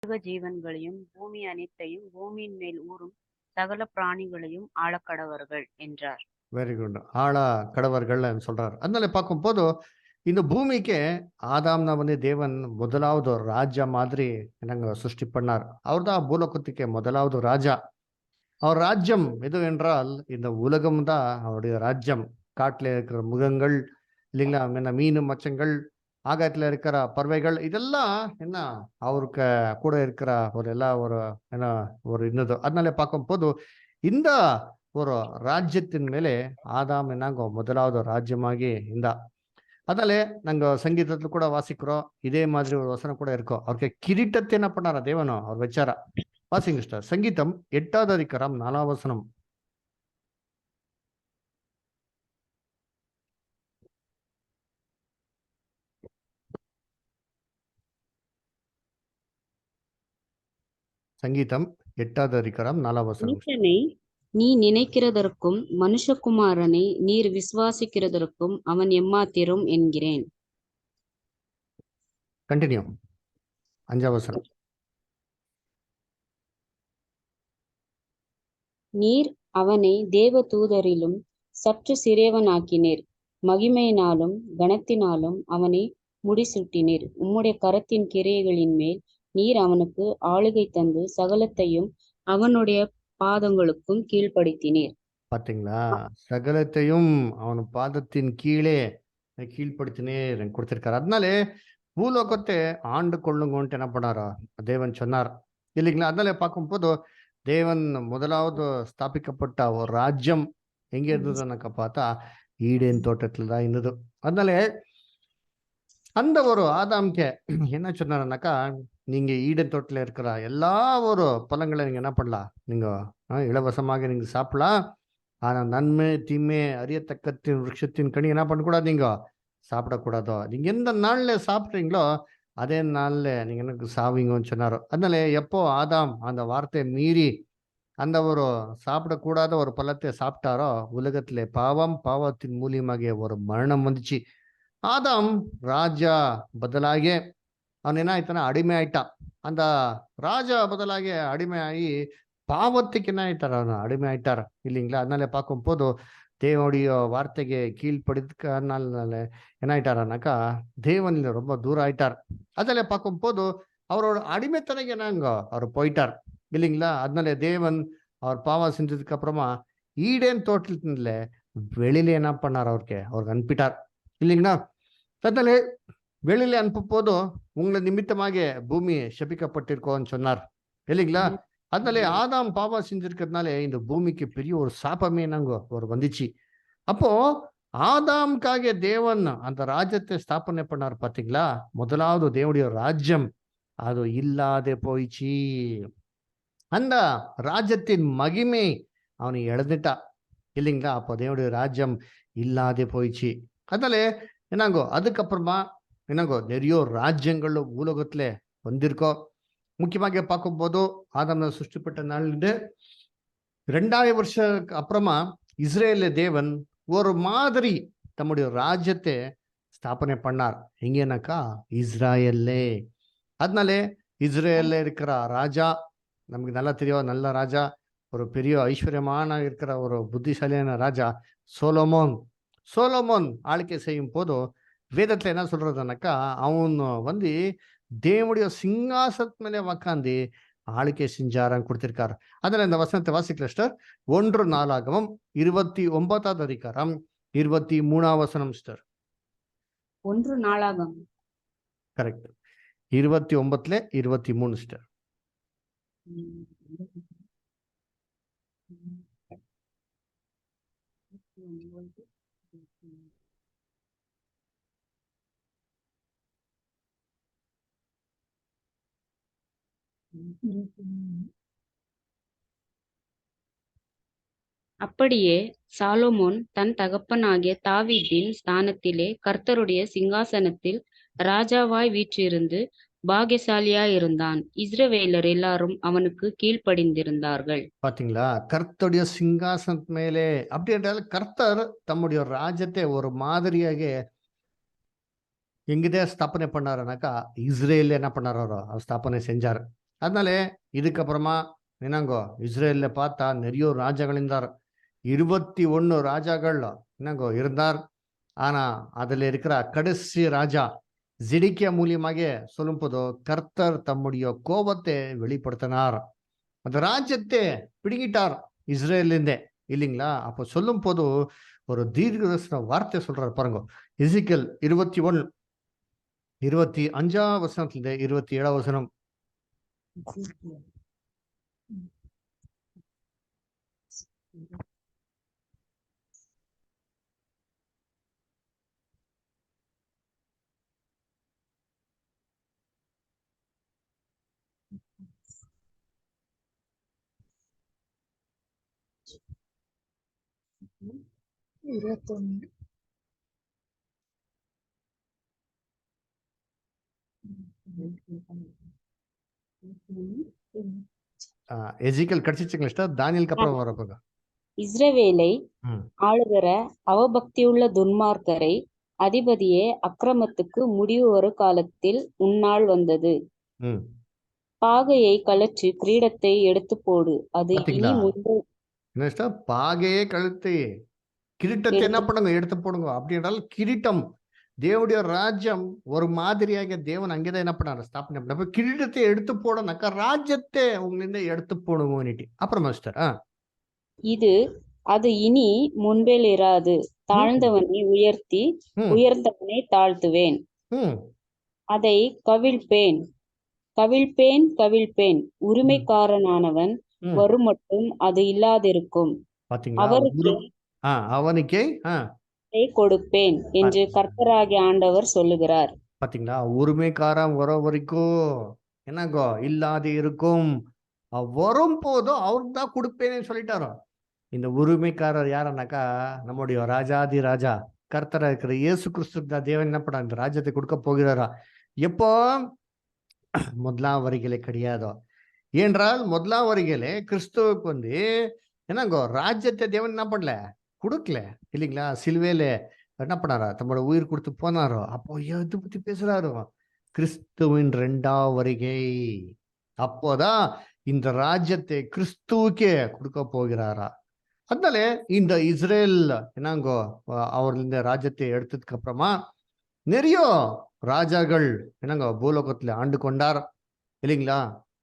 ஜீவன்களையும் பூமி அனைத்தையும் பூமியின் மேல் ஊறும் சகல பிராணிகளையும் ஆளக்கடவர்கள் என்றார். Very good. ஆளா கடவர்கள் சொல்றாரு. அதனால பார்க்கும்போது இந்த பூமிக்கு ஆதாம்ನ வந்து தேவன் முதலாவது ஒரு ராஜா மாதிரி என்னங்க சிருஷ்டி பண்ணார். அவர்தான் பூலோகத்துக்கு முதலாவது ராஜா. அவர் ராஜ்யம் எது என்றால் இந்த உலகம் தான் அவருடைய ராஜ்யம். காட்டுல இருக்கிற மிருகங்கள் இல்லைங்களா, என்ன மீன் மச்சங்கள், ஆகாயத்துல இருக்கிற பறவைகள், இதெல்லாம் என்ன அவருக்கு கூட இருக்கிற ஒரு எல்லா ஒரு என்ன ஒரு இன்னது. அதனால பார்க்கும்போது இந்த ஒரு ராஜ்யத்தின் ಮೇಲೆ ஆதாம் என்னங்கோ முதலாவது ராஜ்யமாகி இந்த. அதனால நாங்க சங்கீதத்துல கூட வாசிக்கிறோம், இதே மாதிரி ஒரு வசனம் கூட இருக்கும். அவருக்கு கிரீட்டத்தை என்ன பண்ணாரா தேவனோ அவர் வச்சாரா. வாசிங்க சிஸ்டர், சங்கீதம் 8வது அதிகாரம் 4வது வசனம். சங்கீதம் 8வது அதிகாரம் 4வது வசனம். மனுஷனை நீ நினைக்கிறதற்கும் மனுஷகுமாரனை நீர் விசுவாசிக்கிறதற்கும் அவன் எம்மாத்திரம் என்கிறேன். கண்டினியூ. 5வது வசனம். நீர் அவனை தேவ தூதரிலும் சற்று சிறியவனாக்கினீர், மகிமையினாலும் கனத்தினாலும் அவனை முடிசூட்டினீர். உம்முடைய கரத்தின் கிரியைகளின் மேல் நீர் அவனுக்கு ஆளுகை தந்து சகலத்தையும் அவனுடைய பாதங்களுக்கும் கீழ்ப்படுத்தினீர். பாத்தீங்களா, சகலத்தையும் அவன் பாதத்தின் கீழே கீழ்ப்படுத்தினே கொடுத்திருக்காரு. அதனாலே பூலோகத்தை ஆண்டு கொள்ளுங்கன்ட்டு என்ன பண்ணாரா தேவன் சொன்னார் இல்லைங்களா. அதனால பார்க்கும்போது தேவன் முதலாவது ஸ்தாபிக்கப்பட்ட ஒரு ராஜ்யம் எங்க இருந்ததுன்னாக்கா பார்த்தா ஈடேன் தோட்டத்துல தான் இருந்தது. அதனால அந்த ஒரு ஆதாம்க்கு என்ன சொன்னாருனாக்கா, நீங்க ஈடன் தோட்டத்துல இருக்கிற எல்லா ஒரு பழங்களை நீங்க என்ன பண்ணலாம், நீங்க இலவசமாக நீங்க சாப்பிடலாம். ஆனா நன்மை தீமை அறியத்தக்கத்தின் விருட்சத்தின் கனி என்ன பண்ணக்கூடாது, நீங்க சாப்பிடக்கூடாதோ. நீங்க எந்த நாள்ல சாப்பிட்றீங்களோ அதே நாள்ல நீங்க எனக்கு சாவீங்கன்னு சொன்னாரோ. அதனால எப்போ ஆதாம் அந்த வார்த்தையை மீறி அந்த ஒரு சாப்பிடக்கூடாத ஒரு பழத்தை சாப்பிட்டாரோ, உலகத்திலே பாவம், பாவத்தின் மூலியமாக ஒரு மரணம் வந்துச்சு. ஆதாம் ராஜா ಬದಲಾಗಿ ಅವನೇನಾಯ್ತಾನ ಅಡಿಮೆ ಆಯ್ತಾ. அந்த ராஜா ಬದಲಾಗಿ அடிமை ஆகி பாவத்துக்கு என்ன ஆயிட்டார், அவನು அடிமை ஆயிட்டார் இல்லைங்களா. அதனால பார்க்கும்போது தேவனுடைய வார்த்தைக்கு கீழ்ப்படுறதுனால என்ன ஆயிட்டாருனாக்கா தேவனில் ரொம்ப தூரம் ஆயிட்டார். அதில் பார்க்கும்போது அவரோட அடிமைத்தனைக்கு என்னங்க அவர் போயிட்டார் இல்லைங்களா. அதனால தேவன் அவர் பாவம் செஞ்சதுக்கு அப்புறமா ஈடேன் தோட்டத்துல வெளியில என்ன பண்ணார், அவருக்கு அனுப்பிட்டார் இல்லைங்களா. அதனால வெளியில அனுப்பும் போதும் உங்களை நிமித்தமாக பூமி சபிக்கப்பட்டிருக்கோன்னு சொன்னார் இல்லைங்களா. அதனால ஆதாம் பாவம் செஞ்சிருக்கிறதுனால இந்த பூமிக்கு பெரிய ஒரு சாபமே நாங்க ஒரு வந்துச்சு. அப்போ ஆதாம்காக தேவன் அந்த ராஜ்யத்தை ஸ்தாபனை பண்ணார் பாத்தீங்களா. முதலாவது தேவனுடைய ராஜ்யம் அது இல்லாத போயிச்சு. அந்த ராஜ்யத்தின் மகிமை அவனை இழந்துட்டா இல்லைங்களா. அப்போ தேவனுடைய ராஜ்யம் இல்லாத போயிடுச்சு. அதனால என்னங்கோ அதுக்கப்புறமா என்னங்கோ நிறைய ராஜ்யங்கள் உலகத்துல வந்திருக்கோ. முக்கியமாக பார்க்கும்போது ஆதாம் சிருஷ்டிப்பட்ட நாளிலிருந்து 2000 வருஷத்துக்கு அப்புறமா இஸ்ரேல தேவன் ஒரு மாதிரி தம்முடைய ராஜ்யத்தை ஸ்தாபனை பண்ணார். எங்கேனாக்கா இஸ்ராயல்லே. அதனால இஸ்ரேல்ல இருக்கிற ராஜா நமக்கு நல்லா தெரியும், நல்ல ராஜா, ஒரு பெரிய ஐஸ்வர்யமான இருக்கிற ஒரு புத்திசாலியான ராஜா சோலோமோன். சோலோமோன் ஆளுக்கை செய்யும் போது வேதத்துல என்ன சொல்றதுனாக்கா அவன் வந்து தேவனுடைய சிங்காசனத்து மேலே உக்காந்து ஆளுக்கை செஞ்சாரன் கொடுத்திருக்காரு. அதில் இந்த வசனத்தை வாசிக்கல சிஸ்டர். 1 நாளாகமம் 29வது அதிகாரம் 23வது வசனம் சிஸ்டர். 1 நாளாகமம் கரெக்ட். 29ல 23 சிஸ்டர். அப்படியே சாலோமோன் தன் தகப்பனாகிய தாவீதின் ஸ்தானத்திலே கர்த்தருடைய சிங்காசனத்தில் ராஜாவாய் வீற்றிருந்து பாக்கியசாலியாயிருந்தான். இஸ்ரவேலர் எல்லாரும் அவனுக்கு கீழ்ப்படிந்திருந்தார்கள். பாத்தீங்களா, கர்த்தருடைய சிங்காசனத்து மேலே. அப்படி என்றால் கர்த்தர் தம்முடைய ராஜ்யத்தை ஒரு மாதிரியாக எங்கதே ஸ்தாபனை பண்ணாருனாக்கா இஸ்ரேல் என்ன பண்ணாரோ அவர் ஸ்தாபனை செஞ்சார் அதனால இதுக்கப்புறமா என்னங்கோ இஸ்ரேல்ல பார்த்தா நிறைய ராஜாக்கள் இருந்தார். 21 ராஜாக்கள் என்னங்கோ இருந்தார். ஆனா அதுல இருக்கிற கடைசி ராஜா ஜிடிக்கியா மூலியமாக சொல்லும் போது கர்த்தர் தம்முடைய கோபத்தை வெளிப்படுத்தினார். அந்த ராஜ்யத்தை பிடுங்கிட்டார் இஸ்ரேலிருந்தே இல்லைங்களா. அப்போ சொல்லும் போது ஒரு தீர்க்கதரிசன வார்த்தை சொல்றாரு பாருங்க. எசேக்கியேல் 21 25 வசனத்துல 27 வசனம். எசேக்கியேல் கிடைச்சிச்சுங்களா? தானியலுக்கு அப்புறம் வரப்போங்க. இஸ்ரவேலை ம் ஆளுகிற அவபக்தியுள்ள துன்மார்க்கரை அதிபதியே அக்கிரமத்துக்கு முடிவு ஒரு காலத்தில் உன்னால் வந்தது. ம் பாகையை கழற்றி கிரீடத்தை எடுத்து போடு. அது இனி பாத்தீங்களா? முன்பு என்ன பாகையே கழுத்து கிரீட்டத்தை என்ன பண்ணுங்க எடுத்து போடுங்க. அப்படி என்றால் கிரீட்டம் தேவனுடைய ராஜ்யம் ஒரு மாதிரியாக தேவன் அங்கேதான் என்ன பண்ணாரு ஸ்தாபனை பண்ண. கிரீடத்தை எடுத்து போடனாக்கா ராஜ்யத்தை உங்களிருந்து எடுத்து போடுங்க. அப்புறம் மாஸ்டர் அது இனி முன்பேல் இராது. ம் தாழ்ந்தவனை உயர்த்தி ம் உயர்ந்தவனை தாழ்த்துவேன். ம் அதை கவிழ்ப்பேன் கவிழ்ப்பேன் கவிழ்ப்பேன். ம் உரிமைக்காரனானவன் ம் வருமட்டும் அது இல்லாதிருக்கும். பாத்தீங்களா? அவருக்கு அவனுக்கே அதை கொடுப்பேன் என்று கர்த்தராகிய ஆண்டவர் சொல்லுகிறார். பாத்தீங்களா? உரிமைக்காரன் வர வரைக்கும் என்னங்கோ இல்லாது இருக்கும். வரும் போதும் அவருக்கு தான் கொடுப்பேன்னு சொல்லிட்டாரோ. இந்த உரிமைக்காரர் யாருன்னாக்கா நம்முடைய ராஜாதி ராஜா கர்த்தரா இருக்கிற இயேசு கிறிஸ்துக்கு தான் தேவன் என்ன பண்ண இந்த ராஜ்யத்தை கொடுக்க போகிறாரா. எப்போ? முதலாம் வரிகளே கிடையாதோ. ஏன்றால் முதலாம் வரிகளே கிறிஸ்துவுக்கு என்னங்கோ ராஜ்யத்தை தேவன் என்ன பண்ணல கொடுக்கல இல்லைங்களா. சிலுவையில என்ன பண்ணாரா தம்மோட உயிர் கொடுத்து போனாரோ. அப்போ எது பத்தி பேசுறாரோ? கிறிஸ்துவின் 2ஆம் வருகை. அப்போதான் இந்த ராஜ்யத்தை கிறிஸ்துவுக்கே கொடுக்க போகிறாரா. அதனால இந்த இஸ்ரேல் என்னங்கோ அவர் இந்த ராஜ்யத்தை எடுத்ததுக்கு அப்புறமா நிறைய ராஜாக்கள் என்னங்கோ பூலோகத்துல ஆண்டு கொண்டார் இல்லைங்களா.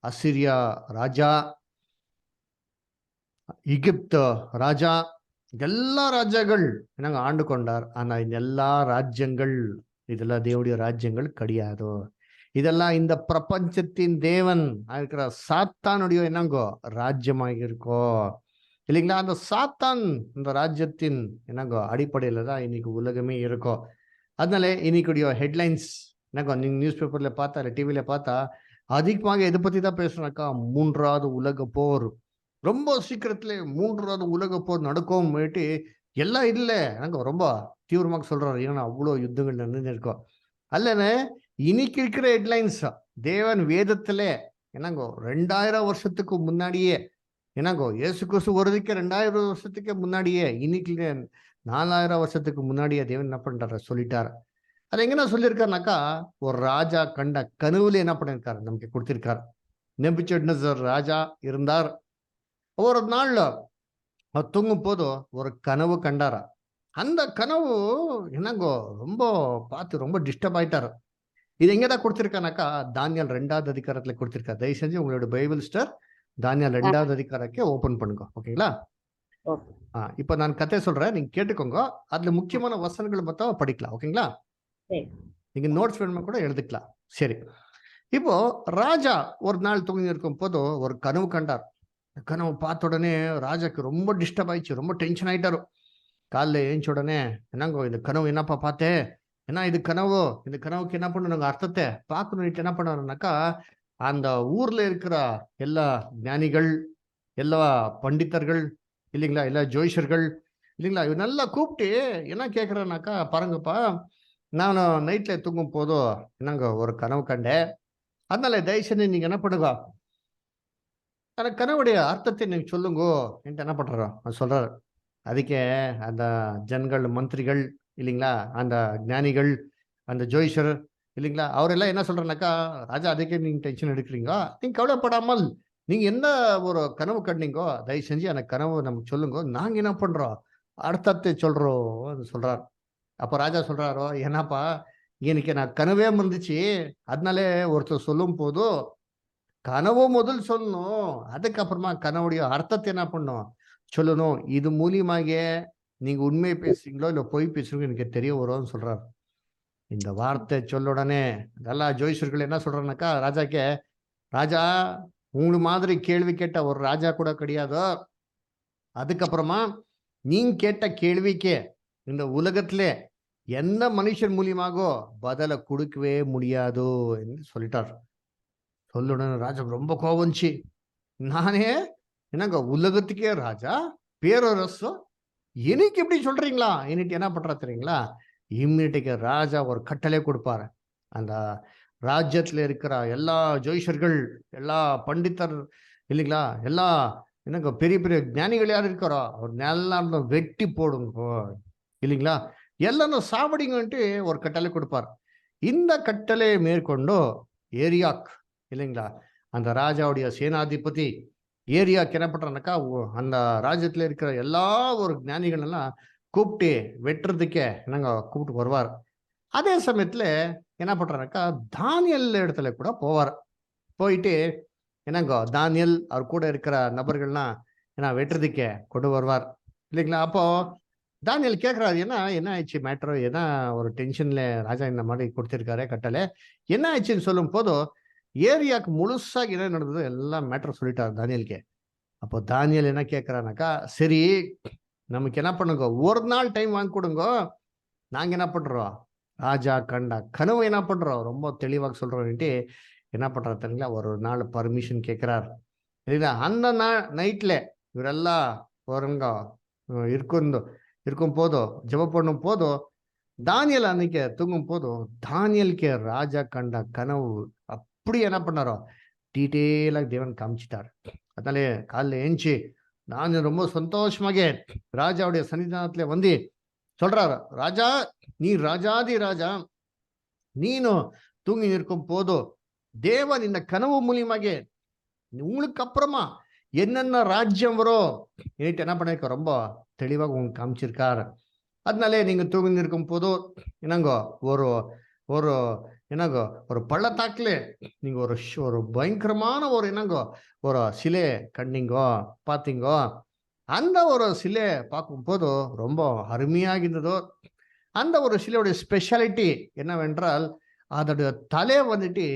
அசிரியா ராஜா, எகிப்து ராஜா, எல்லா ராஜாக்கள் என்னங்க ஆண்டு கொண்டார். ஆனா இந்த எல்லா ராஜ்யங்கள் இதெல்லாம் தேவனுடைய ராஜ்யங்கள் கிடையாது. இதெல்லாம் இந்த பிரபஞ்சத்தின் தேவன் இருக்கிற சாத்தானுடைய என்னங்கோ ராஜ்யமாக இருக்கோ இல்லைங்களா. அந்த சாத்தான் இந்த ராஜ்யத்தின் என்னங்கோ அடிப்படையில தான் இன்னைக்கு உலகமே இருக்கோ. அதனால இன்னைக்குடைய ஹெட்லைன்ஸ் என்னங்கோ நீங்க நியூஸ் பேப்பர்ல பார்த்தா இல்லை டிவியில பார்த்தா அதிகமாக எதை பத்தி தான் பேசுறாக்கா 3வது உலக போர். ரொம்ப சீக்கிரத்துல 3வது உலக போர் நடக்கும் எல்லாம் இல்லை நாங்க ரொம்ப தீவிரமாக சொல்றாரு. ஏன்னா அவ்வளோ யுத்தங்கள் நடந்து இருக்கோம். அல்லன்னு இன்னைக்கு இருக்கிற ஹெட்லைன்ஸ் தேவன் வேதத்துல என்னங்கோ 2000 வருஷத்துக்கு முன்னாடியே என்னங்கோ இயேசு கிறிஸ்து வருதுக்கு 2000 வருஷத்துக்கு முன்னாடியே இன்னைக்கு 4000 வருஷத்துக்கு முன்னாடியே தேவன் என்ன பண்றாரு சொல்லிட்டாரு. அது எங்கன்னா சொல்லியிருக்காருனாக்கா ஒரு ராஜா கண்ட கனவுல என்ன பண்ணிருக்காரு நமக்கு கொடுத்திருக்காரு. நேபுகத்நேசர் ராஜா இருந்தார். ஒரு நாள்ல அவர் தூங்கும் போது ஒரு கனவு கண்டாரா. அந்த கனவு என்னங்கோ ரொம்ப பார்த்து ரொம்ப டிஸ்டர்ப் ஆயிட்டாரு. இது எங்கதான் கொடுத்திருக்கானாக்கா தானியல் 2வது அதிகாரத்துல கொடுத்திருக்காரு. தயவு செஞ்சு உங்களோட பைபிள் ஸ்டர் தானியல் 2வது அதிகாரಕ್ಕೆ ஓபன் பண்ணுங்க. ஓகேங்களா? இப்ப நான் கதை சொல்றேன், நீங்க கேட்டுக்கோங்க. அதுல முக்கியமான வசனங்கள் மொத்தம் படிக்கலாம். ஓகேங்களா? நீங்க நோட்ஸ் வேணுமா கூட எழுதிக்கலாம். சரி, இப்போ ராஜா ஒரு நாள் தூங்கி இருக்கும் போது ஒரு கனவு கண்டார். கனவு பார்த்த உடனே ராஜாக்கு ரொம்ப டிஸ்டர்ப் ஆயிடுச்சு, ரொம்ப டென்ஷன் ஆயிட்டாரு. காலைல ஏஞ்ச உடனே என்னங்கோ இந்த கனவு என்னப்பா பார்த்தேன், ஏன்னா இது கனவு, இந்த கனவுக்கு என்ன பண்ணணும் அர்த்தத்தை பார்க்கணும். என்ன பண்ணாருனாக்கா அந்த ஊர்ல இருக்கிற எல்லா ஞானிகள், எல்லா பண்டிதர்கள் இல்லைங்களா, எல்லா ஜோதிஷர்கள் இல்லைங்களா, இவனெல்லாம் கூப்பிட்டு என்ன கேட்குறேன்னாக்கா பாருங்கப்பா, நான் நைட்ல தூங்கும் போதும் என்னங்க ஒரு கனவு கண்டேன். அதனால தயவுசெய்து நீங்க என்ன பண்ணுங்க அந்த கனவுடைய அர்த்தத்தை நீங்க சொல்லுங்கோ என்று என்ன பண்றோம் சொல்றாரு. அதுக்கே அந்த ஜனங்கள் மந்திரிகள் இல்லைங்களா, அந்த ஞானிகள், அந்த ஜோதிஷர் இல்லைங்களா? அவரெல்லாம் என்ன சொல்றாருனாக்கா, ராஜா அதுக்கே நீங்க டென்ஷன் எடுக்கிறீங்க. நீங்க கவலைப்படாமல் நீங்க என்ன ஒரு கனவு கண்டீங்கோ, தயவு செஞ்சு அந்த கனவு நமக்கு சொல்லுங்க. நாங்க என்ன பண்றோம்? அர்த்தத்தை சொல்றோம் சொல்றார். அப்ப ராஜா சொல்றாரோ, "என்னப்பா எனக்கு நான் கனவே வந்துச்சு. அதனாலே ஒருத்தர் சொல்லும் போது கனவு முதல் சொல்லணும். அதுக்கப்புறமா கனவுடைய அர்த்தத்தை என்ன பண்ணணும்? சொல்லணும். இது மூலியமாக நீங்க உண்மை பேசுறீங்களோ, இல்ல பொய் பேசுறீங்களோ எனக்கு தெரிய வரும்னு சொல்றாரு. இந்த வார்த்தை சொல்ல உடனே எல்லா ஜோதிஷர்கள் என்ன சொல்றாங்கனாக்கா, ராஜாக்கே, ராஜா உங்கள மாதிரி கேள்வி கேட்ட ஒரு ராஜா கூட கிடையாது. அதுக்கப்புறமா நீங்க கேட்ட கேள்விக்கே இந்த உலகத்திலே எந்த மனுஷன் மூலியமாகோ பதில கொடுக்கவே முடியாது என்று சொல்லிட்டார். சொல்லுடனே ராஜாக்கு ரொம்ப கோவம் வந்துச்சு. நானே என்னங்க உலகத்துக்கே ராஜா, பேரரசு, எனக்கு எப்படி சொல்றீங்களா? என்னட்டு என்ன பண்றா தெரியுங்களா? இம்மிடிக்கு ராஜா ஒரு கட்டளை கொடுப்பாரு. அந்த ராஜ்யத்துல இருக்கிற எல்லா ஜோதிஷர்கள், எல்லா பண்டிதர் இல்லைங்களா? எல்லா என்னங்க பெரிய பெரிய ஞானிகள் யார் இருக்காரோ அவர் எல்லாம் வெட்டி போடுங்கோ இல்லைங்களா? எல்லாரும் சாவடிங்கன்ட்டு ஒரு கட்டளை கொடுப்பார். இந்த கட்டளையை மேற்கொண்டு ஏரியாக் இல்லைங்களா? அந்த ராஜாவுடைய சேனாதிபதி ஏரியாக்கு என்ன பண்றானாக்கா, அந்த ராஜ்யத்துல இருக்கிற எல்லா ஒரு ஞானிகள் எல்லாம் கூப்பிட்டு வெட்டுறதுக்கே என்னங்க கூப்பிட்டு வருவார். அதே சமயத்துல என்ன பண்றானாக்கா, தானியல் இடத்துல கூட போவார். போயிட்டு என்னங்க தானியல் அவர் கூட இருக்கிற நபர்கள்லாம் ஏன்னா வெட்டுறதுக்கே கொண்டு வருவார் இல்லைங்களா? அப்போ தானியல் கேட்கிறாரு, என்ன ஆயிடுச்சு மேட்ரு, என்ன ஒரு டென்ஷன்ல ராஜா இந்த மாதிரி கொடுத்திருக்காரு கட்டளை, என்ன ஆயிடுச்சுன்னு சொல்லும் போதும் ஏரியாக்கு முழுசா என்ன நடந்தது எல்லாம் மேட்டர் சொல்லிட்டாரு தானியலுக்கு. அப்போ தானியல் என்ன கேட்கிறானாக்கா, சரி நமக்கு என்ன பண்ணுங்க, ஒரு நாள் டைம் வாங்கி கொடுங்க, நாங்க என்ன பண்றோம் ராஜா கண்ட கனவு என்ன பண்றோம் ரொம்ப தெளிவாக சொல்றோம்ட்டு என்ன பண்றாரு தெரியுங்களா? ஒரு நாள் பர்மிஷன் கேட்கிறார் இல்லைங்களா? அந்த நைட்ல இவரெல்லாம் ஒருங்க இருக்கும் போதோ ஜெபம் பண்ணும் போதோ தானியல் அன்னைக்கு தூங்கும் போதும் தானியலுக்கு ராஜா கண்ட கனவு அப்படி என்ன பண்ணாரோ டீட்டெயிலாக தேவன் காமிச்சிட்டார். அதனாலே காலைல ஏஞ்சி நான் ரொம்ப சந்தோஷமாக ராஜாவுடைய சன்னிதானத்துல வந்து சொல்றாரு, ராஜா நீ ராஜாதி ராஜா, நீனு தூங்கி நிற்கும் போதோ தேவன் இந்த கனவு மூலியமாக உங்களுக்கு அப்புறமா என்னென்ன ராஜ்யம் வரும் என்னட்டு என்ன பண்ணிருக்க ரொம்ப தெளிவாக உங்களுக்கு காமிச்சிருக்காரு. அதனாலே நீங்க தூங்கி இருக்கும் போதோ என்னங்கோ ஒரு ஒரு என்னங்கோ ஒரு பள்ளத்தாக்குல நீங்க ஒரு பயங்கரமான ஒரு என்னங்கோ ஒரு சிலை கண்டீங்கோ பார்த்தீங்கோ. அந்த ஒரு சிலை பார்க்கும் போது ரொம்ப அருமையாக இருந்ததோ. அந்த ஒரு சிலையுடைய ஸ்பெஷாலிட்டி என்னவென்றால் அதோடைய தலை வந்துட்டு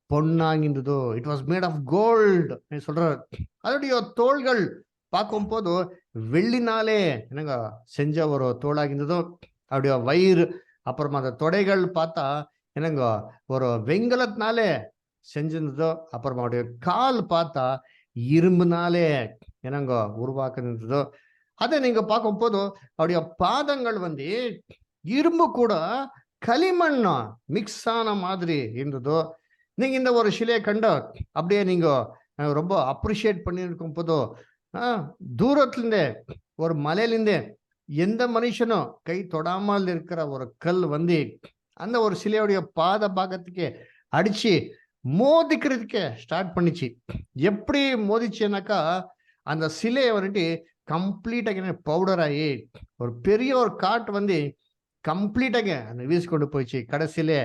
பொன்னாகின்றதோ, it was made of gold சொல்றாரு. அதோடைய தோள்கள் பார்க்கும் போது வெள்ளினாலே என்னங்க செஞ்ச ஒரு தோளாகின்றதோ. அவருடைய வயிறு அப்புறமா அந்த தொடைகள் பார்த்தா என்னங்க ஒரு வெங்கலத்தினாலே செஞ்சிருந்ததோ. அப்புறமா அவருடைய கால் பார்த்தா இரும்புனாலே என்னங்க உருவாக்குனதோ. அதை நீங்க பார்க்கும் போது அவருடைய பாதங்கள் வந்து இரும்பு கூட களிமண் மிக்ஸ் ஆன மாதிரி இருந்ததோ. நீங்க இந்த ஒரு சிலையை கண்ட அப்படியே நீங்க ரொம்ப அப்ரிஷியேட் பண்ணியிருக்கும் போதோ தூரத்துலேருந்தே ஒரு மலையிலேருந்தே எந்த மனுஷனும் கை தொடாமல் இருக்கிற ஒரு கல் வந்து அந்த ஒரு சிலையுடைய பாத பாகத்துக்கு அடிச்சு மோதிக்கிறதுக்கே ஸ்டார்ட் பண்ணிச்சு. எப்படி மோதிச்சுனாக்கா அந்த சிலையை வந்துட்டு கம்ப்ளீட்டாக பவுடர் ஆகி ஒரு பெரிய ஒரு காட்டு வந்து கம்ப்ளீட்டாக அந்த வீசி கொண்டு போயிடுச்சு. கடைசியிலே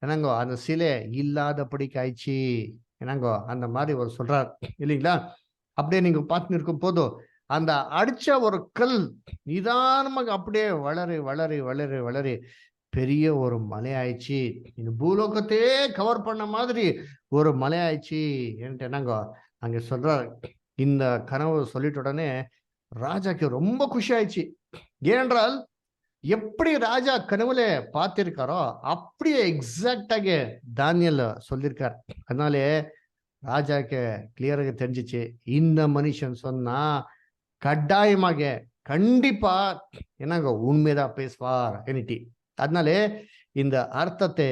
என்னங்கோ அந்த சிலை இல்லாதபடிக்கு ஆயிடுச்சு என்னங்கோ அந்த மாதிரி ஒரு சொல்றார் இல்லைங்களா? அப்படியே நீங்க பார்த்து இருக்கும் போதும் அந்த அடிச்ச ஒரு கல் நிதானமாக அப்படியே வளரி வளரி வளரி வளரி பெரிய ஒரு மலை ஆயிடுச்சு. இந்த பூலோகத்தையே கவர் பண்ண மாதிரி ஒரு மலை ஆயிடுச்சு என்று என்னங்கோ அங்க சொல்றார். இந்த கனவு சொல்லிட்ட உடனே ராஜாக்கு ரொம்ப குஷி ஆயிடுச்சு. ஏனென்றால் எப்படி ராஜா கனவுல பார்த்திருக்காரோ அப்படியே எக்ஸாக்டாக தானியல் சொல்லியிருக்கார். அதனாலே ராஜாக்கு கிளியராக தெரிஞ்சிச்சு, இந்த மனுஷன் சொன்னா கட்டாயமாக கண்டிப்பா என்னங்க உண்மைதான் பேசுவார் என்னட்டி. அதனாலே இந்த அர்த்தத்தை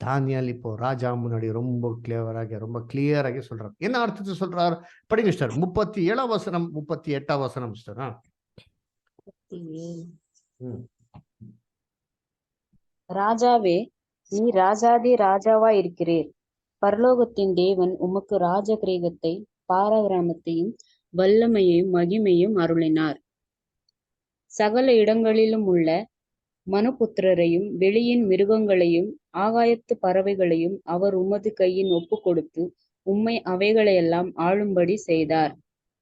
தானியல் இப்போ ராஜா முன்னாடி ரொம்ப கிளியராக சொல்றார். என்ன அர்த்தத்தை சொல்றார் படிங்க சிஸ்டர். 37 வசனம் 38 வசனம் சிஸ்டர். ராஜாவே, நீ ராஜாதி ராஜாவாய் இருக்கிறீர். பரலோகத்தின் தேவன் உமக்கு ராஜ கிரீடத்தை பாராக்கிரமத்தையும் வல்லமையையும் மகிமையும் அருளினார். சகல இடங்களிலும் உள்ள மனுபுத்திரரையும் வெளியின் மிருகங்களையும் ஆகாயத்து பறவைகளையும் அவர் உமது கையின் ஒப்பு கொடுத்து உம்மை அவைகளையெல்லாம் ஆளும்படி செய்தார்.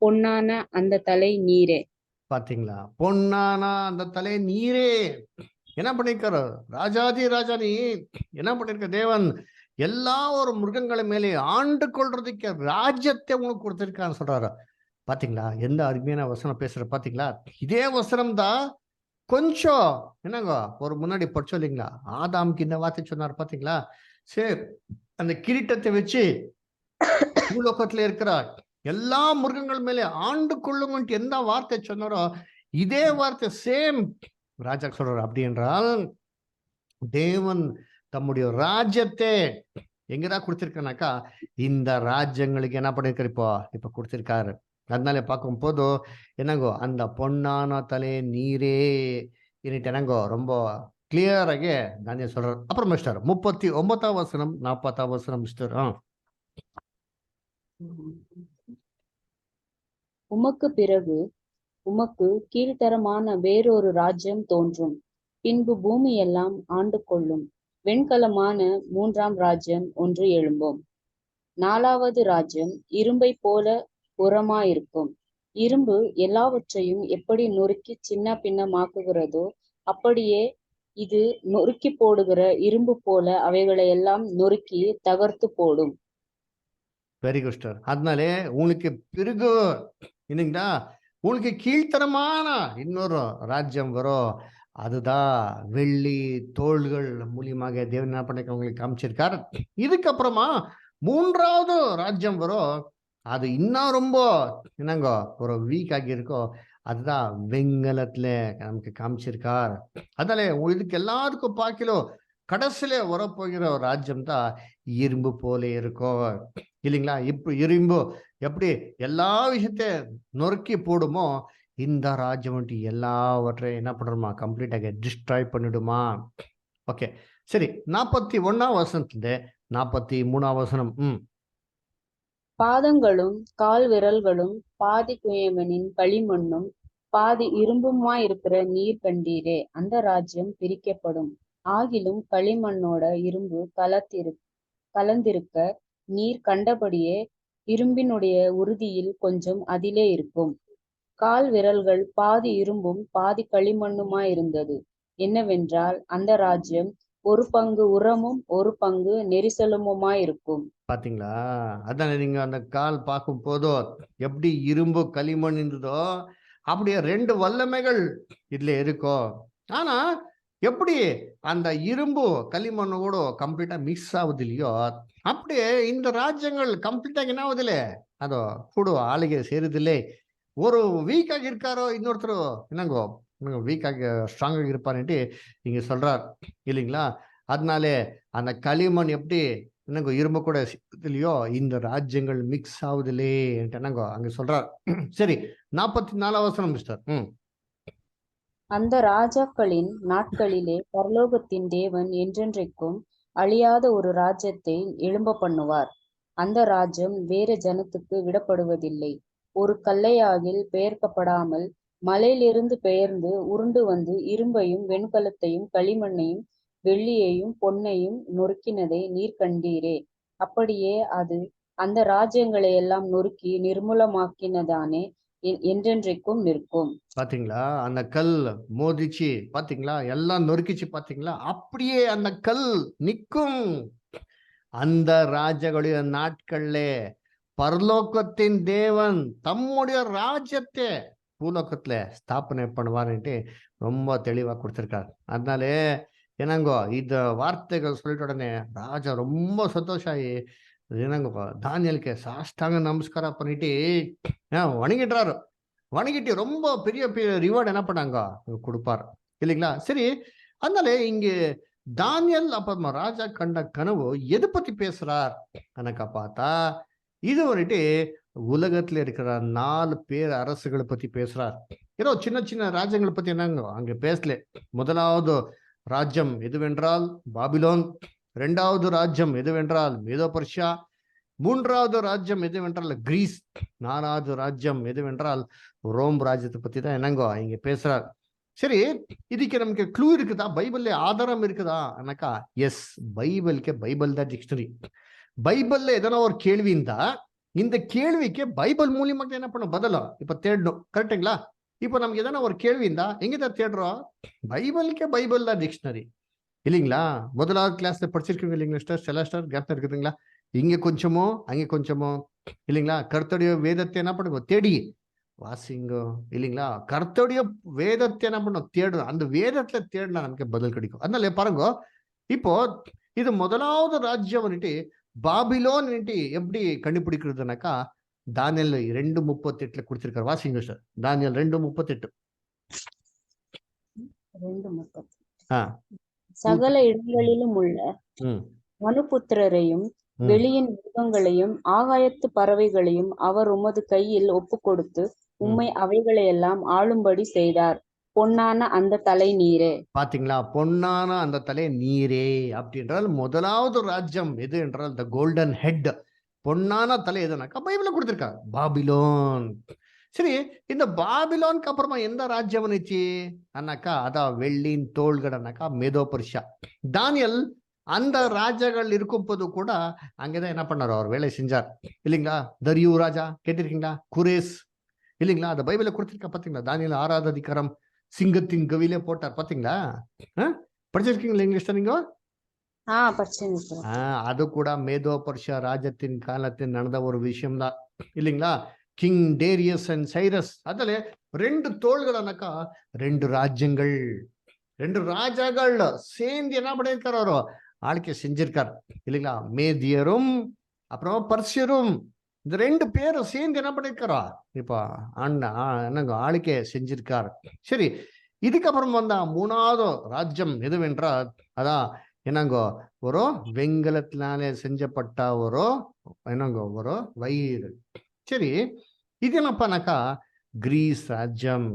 பொன்னான அந்த தலை நீரே. பாத்தீங்களா? பொன்னானா அந்த தலை நீரே. என்ன பண்ணிருக்காரு? ராஜாதி ராஜா நீ என்ன பண்ணிருக்க? தேவன் எல்லா ஒரு மிருகங்களை மேலே ஆண்டு கொள்றதுக்கு ராஜ்யத்தை உனக்கு கொடுத்திருக்கான்னு சொல்றாரு. பாத்தீங்களா? எந்த அருமையான வசனம் பேசுற பாத்தீங்களா? இதே வசனம் தான் கொஞ்சம் என்னங்க ஒரு முன்னாடி படிச்சோம் இல்லைங்களா? ஆதாமுக்கு இந்த வார்த்தை சொன்னார் பாத்தீங்களா? சரி, அந்த கிரீட்டத்தை வச்சு பூலோகத்துல இருக்கிற எல்லா மிருகங்கள் மேலே ஆண்டு கொள்ளுங்கன்ட்டு எந்த வார்த்தை சொன்னாரோ இதே வார்த்தை சேம் ராஜா சொல்றாரு. அப்படி என்றால் தேவன் தம்முடைய ராஜ்யத்தை எங்கதான் கொடுத்திருக்கானாக்கா இந்த ராஜ்யங்களுக்கு என்ன பண்ணிருக்காரு? இப்ப கொடுத்திருக்காரு. அதனால பார்க்கும் போது என்னங்கோ அந்த பொன்னான தலை நீரே இன்னிட்டு என்னங்கோ ரொம்ப கிளியராக தானிய சொல்றாரு. அப்புறம் மிஸ்டர் 39ஆம் வசனம் 40ஆம் வசனம் மிஸ்டர். உமக்கு பிறகு உமக்கு கீழ்த்தரமான வேறொரு ராஜ்யம் தோன்றும். பின்பு பூமியெல்லாம் ஆண்டு கொள்ளும். வெண்கலமான 3ஆம் ராஜ்யம் ஒன்று எழும்பும். 4வது ராஜ்யம் இரும்பை போல உரமாயிருக்கும். இரும்பு எல்லாவற்றையும் எப்படி நொறுக்கி சின்ன பின்னமாக்குகிறதோ அப்படியே இது நொறுக்கி போடுகிற இரும்பு போல அவைகளை எல்லாம் நொறுக்கி தகர்த்து போடும். Very good sir. அதனாலே உங்களுக்கு பிறகு இல்லைங்களா உங்களுக்கு கீழ்த்தரமான இன்னொரு ராஜ்யம் வரும். அதுதான் வெள்ளி தோள்கள் மூலியமாக தேவன் என்ன பண்ணிக்க உங்களுக்கு காமிச்சிருக்காரு. இதுக்கப்புறமா 3வது ராஜ்யம் வரும். அது இன்னும் ரொம்ப என்னங்க ஒரு வீக் ஆகி இருக்கோ. அதுதான் வெங்கலத்துல நமக்கு காமிச்சிருக்கார். அதனால இதுக்கு எல்லாருக்கும் பாக்கிலோ கடைசியில வரப்போகிற ஒரு ராஜ்யம் தான் இரும்பு போல இருக்கும் இல்லைங்களா? இப்ப இரும்பு எப்படி எல்லா விஷயத்த நொறுக்கி போடுமோ இந்த ராஜ்யம் வந்துட்டு எல்லாவற்றையும் என்ன பண்ணுமா கம்ப்ளீட்டாக டிஸ்ட்ராய் பண்ணிடுமா. ஓகே சரி. 41ஆம் வசனத்துல 43ஆம் வசனம். பாதங்களும் கால் விரல்களும் பாதி குயவனின் களிமண்ணும் பாதி இரும்புமாயிருக்கிற நீர் கண்டீரே. அந்த ராஜ்யம் பிரிக்கப்படும். ஆகிலும் களிமண்ணோட இரும்பு கலந்திருக்க நீர் கண்டபடியே இரும்பினுடைய உறுதியில் கொஞ்சம் அதிலே இருக்கும். கால் விரல்கள் பாதி இரும்பும் பாதி களிமண்ணுமாயிருந்தது. என்னவென்றால் அந்த ராஜ்யம் ஒரு பங்கு உரமும் ஒரு பங்கு நெரிசலுமாயிருக்கும். பாத்தீங்களா? அதான் நீங்க அந்த கால் பார்க்கும் போதோ எப்படி இரும்பு களிமண் இருந்ததோ அப்படியே 2 வல்லமைகள் இதுல இருக்கோ. ஆனா எப்படி அந்த இரும்பு களிமண்ணு கூட கம்ப்ளீட்டா மிக்ஸ் ஆகுது இல்லையோ அப்படியே இந்த ராஜ்யங்கள் கம்ப்ளீட்டா என்ன ஆகுது இல்ல அதோ கூட ஆளுகை சேருதில்லை. ஒரு வீக்காக இருக்காரோ இன்னொருத்தர் என்னங்கோ வீக்காக ஸ்ட்ராங்காக இருப்பாருன்ட்டு நீங்க சொல்றார் இல்லைங்களா? அதனாலே அந்த களிமண் எப்படி என்னங்கோ இரும்பு கூட இல்லையோ இந்த ராஜ்யங்கள் மிக்ஸ் ஆகுதில்லே என்னங்கோ அங்க சொல்றார். சரி 44ஆம் வசனம் மிஸ்டர். அந்த ராஜாக்களின் நாட்களிலே பரலோகத்தின் தேவன் என்றென்றைக்கும் அழியாத ஒரு ராஜ்யத்தை எழும்ப பண்ணுவார். அந்த ராஜ்யம் வேற ஜனத்துக்கு விடப்படுவதில்லை. ஒரு கல்லையாகில் பெயர்க்கப்படாமல் மலையிலிருந்து பெயர்ந்து உருண்டு வந்து இரும்பையும் வெண்கலத்தையும் களிமண்ணையும் வெள்ளியையும் பொன்னையும் நொறுக்கினதை நீர் கண்டீரே. அப்படியே அது அந்த ராஜ்யங்களை எல்லாம் நொறுக்கி நிர்மூலமாக்கினதானே என்றென்றைக்கும் நிற்கும். பாத்தீங்களா? அந்த கல் மோதிச்சு பாத்தீங்களா? எல்லாம் நொறுக்கிச்சு பாத்தீங்களா? அப்படியே அந்த கல் நிற்கும். அந்த ராஜகளுடைய நாட்கள்ல பரலோகத்தின் தேவன் தம்முடைய ராஜ்யத்தை பூலோகத்துல ஸ்தாபனை பண்ணுவாருன்ட்டு ரொம்ப தெளிவா கொடுத்திருக்காரு. அதனாலே என்னங்கோ இந்த வார்த்தைகள் சொல்லிட்ட உடனே ராஜா ரொம்ப சந்தோஷம் ஆகி என்னங்கோ தானியலுக்கு சாஷ்டாங்க நமஸ்கார பண்ணிட்டு வணங்கிடுறாரு. வணங்கிட்டு ரொம்ப பெரிய பெரிய ரிவார்டு என்ன பண்ணாங்க கொடுப்பார் இல்லைங்களா? சரி. அதனால இங்க தானியல் அப்புறமா ராஜா கண்ட கனவு எது பத்தி பேசுறார் எனக்கு பார்த்தா இது வந்துட்டு உலகத்துல இருக்கிற 4 பேர் அரசுகளை பத்தி பேசுறார். ஏதோ சின்ன சின்ன ராஜ்யங்களை பத்தி என்னங்க அங்க பேசல. முதலாவது ராஜ்யம் எதுவென்றால் பாபிலோன். இரண்டாவது ராஜ்யம் எதுவென்றால் மேதோ பர்ஷியா, மூன்றாவது ராஜ்யம் எதுவென்றால் கிரீஸ், நாலாவது ராஜ்யம் எதுவென்றால் ரோம் ராஜ்யத்தை பத்தி தான் என்னங்கோ இங்க பேசுறார். சரி, இதுக்கு நமக்கு க்ளூ இருக்குதா? பைபிள்ல ஆதாரம் இருக்குதா அண்ணாக்கா? எஸ், பைபிள் தான் டிக்ஷனரி. பைபிள்ல எதனா ஒரு கேள்வி இருந்தா இந்த கேள்விக்கு பைபிள் மூலியமாக என்ன பண்ணும்? பதிலும் இப்ப தேடணும். கரெக்டுங்களா? இப்போ நமக்கு எதனா ஒரு கேள்வி இருந்தா எங்கதான் தேடுறோம்? பைபிள் தான் டிக்ஷனரி இல்லைங்களா? முதலாவது கிளாஸ்ல படிச்சிருக்கீங்க இல்லைங்களா செலஸ்டர்? கேப் இருக்குதுங்களா? இங்க கொஞ்சமோ அங்கே கொஞ்சமோ இல்லைங்களா? கர்த்தருடைய வேதத்தை என்ன பண்ணுங்க? தேடி வாசிங்கோ இல்லைங்களா? கர்த்தருடைய வேதத்தை என்ன பண்ணும்? தேடணும். அந்த வேதத்துல தேடினா நமக்கு பதில் கிடைக்கும். அதனால பாருங்க, இப்போ இது முதலாவது ராஜ்யம் வந்துட்டு பாபிலோன் எப்படி கண்டுபிடிக்கிறதுனாக்கா தானியல் 2:38 கொடுத்திருக்காரு. வாசிங்க சார், தானியல் 2:38. 2:30. சகல இடங்களிலும் உள்ள மனுபுத்திரரையும் வெளியின் மிருகங்களையும் ஆகாயத்து பறவைகளையும் அவர் உமது கையில் ஒப்பு கொடுத்து உம்மை அவைகளையெல்லாம் ஆளும்படி செய்தார். பொன்னான அந்த தலை நீரே. பாத்தீங்களா? பொன்னான அந்த தலை நீரே அப்படின்றால் முதலாவது ராஜ்யம் எது என்றால் த கோல்டன் ஹெட், பொன்னான தலை எதுனாக்கா பைபிள்ல கொடுத்திருக்காங்க, பாபிலோன். சரி, இந்த பாபிலோனுக்கு அப்புறமா எந்த ராஜ்யம் வந்துச்சு அண்ணாக்கா? அதான் வெள்ளியின் தோள்கள் அண்ணாக்கா மேதோ பர்ஷியா. தானியல் அந்த ராஜாக்கள் இருக்கும் போது கூட அங்கேதான் என்ன பண்ணாரு? அவர் வேலை செஞ்சார் இல்லைங்களா? தரியு ராஜா கேட்டிருக்கீங்களா? குரேஸ் இல்லைங்களா? அந்த பைபிள கொடுத்திருக்கா பாத்தீங்களா? தானியல் 6வது அதிகாரம் சிங்கத்தின் கவிலே போட்டார் பாத்தீங்களா? படிச்சிருக்கீங்களா இங்கிலீஷ்ல நீங்க? அது கூட மேதோ பர்ஷியா ராஜ்யத்தின் காலத்தில் நடந்த ஒரு விஷயம் தான் இல்லைங்களா? கிங் டேரியஸ் அண்ட் சைரஸ், அதுல 2 தோள்கள்னாக்கா 2 ராஜ்யங்கள், 2 ராஜாக்கள் சேர்ந்து என்ன பண்ணிருக்காரு? அவரு ஆளுக்கை செஞ்சிருக்கார் இல்லைங்களா? மேதியரும் அப்புறம் பர்ஷியரும், இந்த 2 பேரும் சேர்ந்து என்ன பண்ணிருக்காரோ இப்போ என்னங்க ஆளுக்கை செஞ்சிருக்கார். சரி, இதுக்கப்புறம் வந்தா 3வது ராஜ்யம் எதுவென்றால் அதான் என்னங்கோ ஒரு வெங்கலத்தினாலே செஞ்சப்பட்ட ஒரு என்னங்கோ ஒரு வயிறு. சரி, இது என்னப்பானாக்கா கிரீஸ் ராஜ்யம்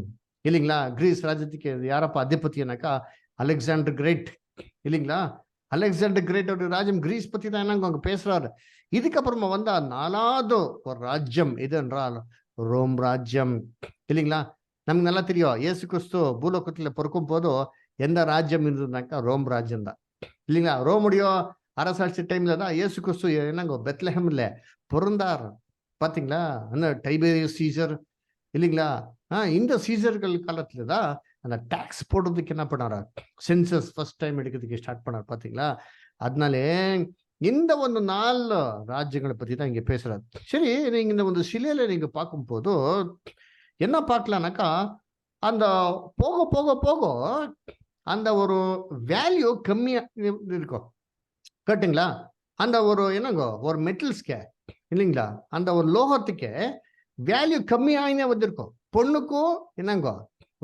இல்லைங்களா? கிரீஸ் ராஜ்யத்துக்கு யாரப்பா அதிபதினாக்கா அலெக்சாண்டர் கிரேட் இல்லைங்களா? அலெக்சாண்டர் கிரேட் ராஜ்யம் கிரீஸ் பத்தி தான் என்னங்க அங்க பேசுறாரு. இதுக்கப்புறமா வந்தா 4வது ஒரு ராஜ்யம் எது என்றால் ரோம் ராஜ்யம் இல்லைங்களா? நமக்கு நல்லா தெரியும், இயேசு கிறிஸ்து பூலோகத்துல பிறக்கும் போது எந்த ராஜ்யம் இருந்ததுனாக்கா ரோம் ராஜ்யம் தான் இல்லைங்களா? ரோமுடைய அரசாட்சி டைம்ல தான் இயேசு கிறிஸ்து என்னங்க பெத்லஹேம்ல பிறந்தார் பாத்தீங்களா? அந்த டைபேரியஸ் சீசர் இல்லைங்களா? இந்த சீசர்கள் காலத்துல தான் அந்த டாக்ஸ் போடுறதுக்கு என்ன பண்ணாரு? சென்சஸ் ஃபர்ஸ்ட் டைம் எடுக்கிறதுக்கு ஸ்டார்ட் பண்ணார் பாத்தீங்களா? அதனாலே இந்த ஒரு 4 ராஜ்யங்களை பத்தி தான் இங்க பேசுறாரு. சரி, நீங்க இந்த ஒரு சிலையில நீங்க பார்க்கும் போது என்ன பார்க்கலாம்னாக்கா அந்த போக போக போக அந்த ஒரு வேல்யூ கம்மியா இருக்கும். கேட்டுங்களா? அந்த ஒரு என்னங்க ஒரு மெட்டல்ஸ்க்கு இல்லைங்களா, அந்த ஒரு லோகத்துக்கு வேல்யூ கம்மியாயினே வந்திருக்கும். பொண்ணுக்கும் என்னங்கோ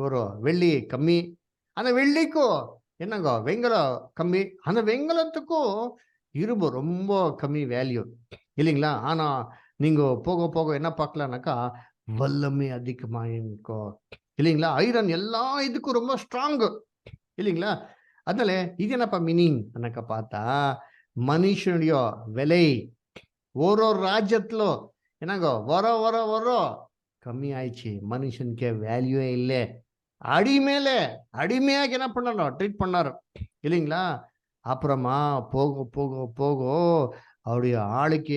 ஒரு வெள்ளி கம்மி, அந்த வெள்ளிக்கும் என்னங்கோ வெங்கலம் கம்மி, அந்த வெங்கலத்துக்கும் இரும்பு ரொம்ப கம்மி வேல்யூ இல்லைங்களா? ஆனா நீங்க போக போக என்ன பார்க்கலாம்னாக்கா வல்லமை அதிகமாயிருக்கும் இல்லைங்களா? ஐரன் எல்லா இதுக்கும் ரொம்ப ஸ்ட்ராங் இல்லைங்களா? அதனால இது என்னப்பா மீனிங் அண்ணாக்கா பார்த்தா மனுஷனுடைய விலை ஒரு ராஜ்யத்துல என்னங்க வர வர வர கம்மி ஆயிடுச்சு. மனுஷனுக்கு வேல்யூவே இல்லை. அடிமையாக என்ன பண்ணாரோ ட்ரீட் பண்ணாரு இல்லைங்களா? அப்புறமா போக போக போக அவருடைய ஆளுக்கு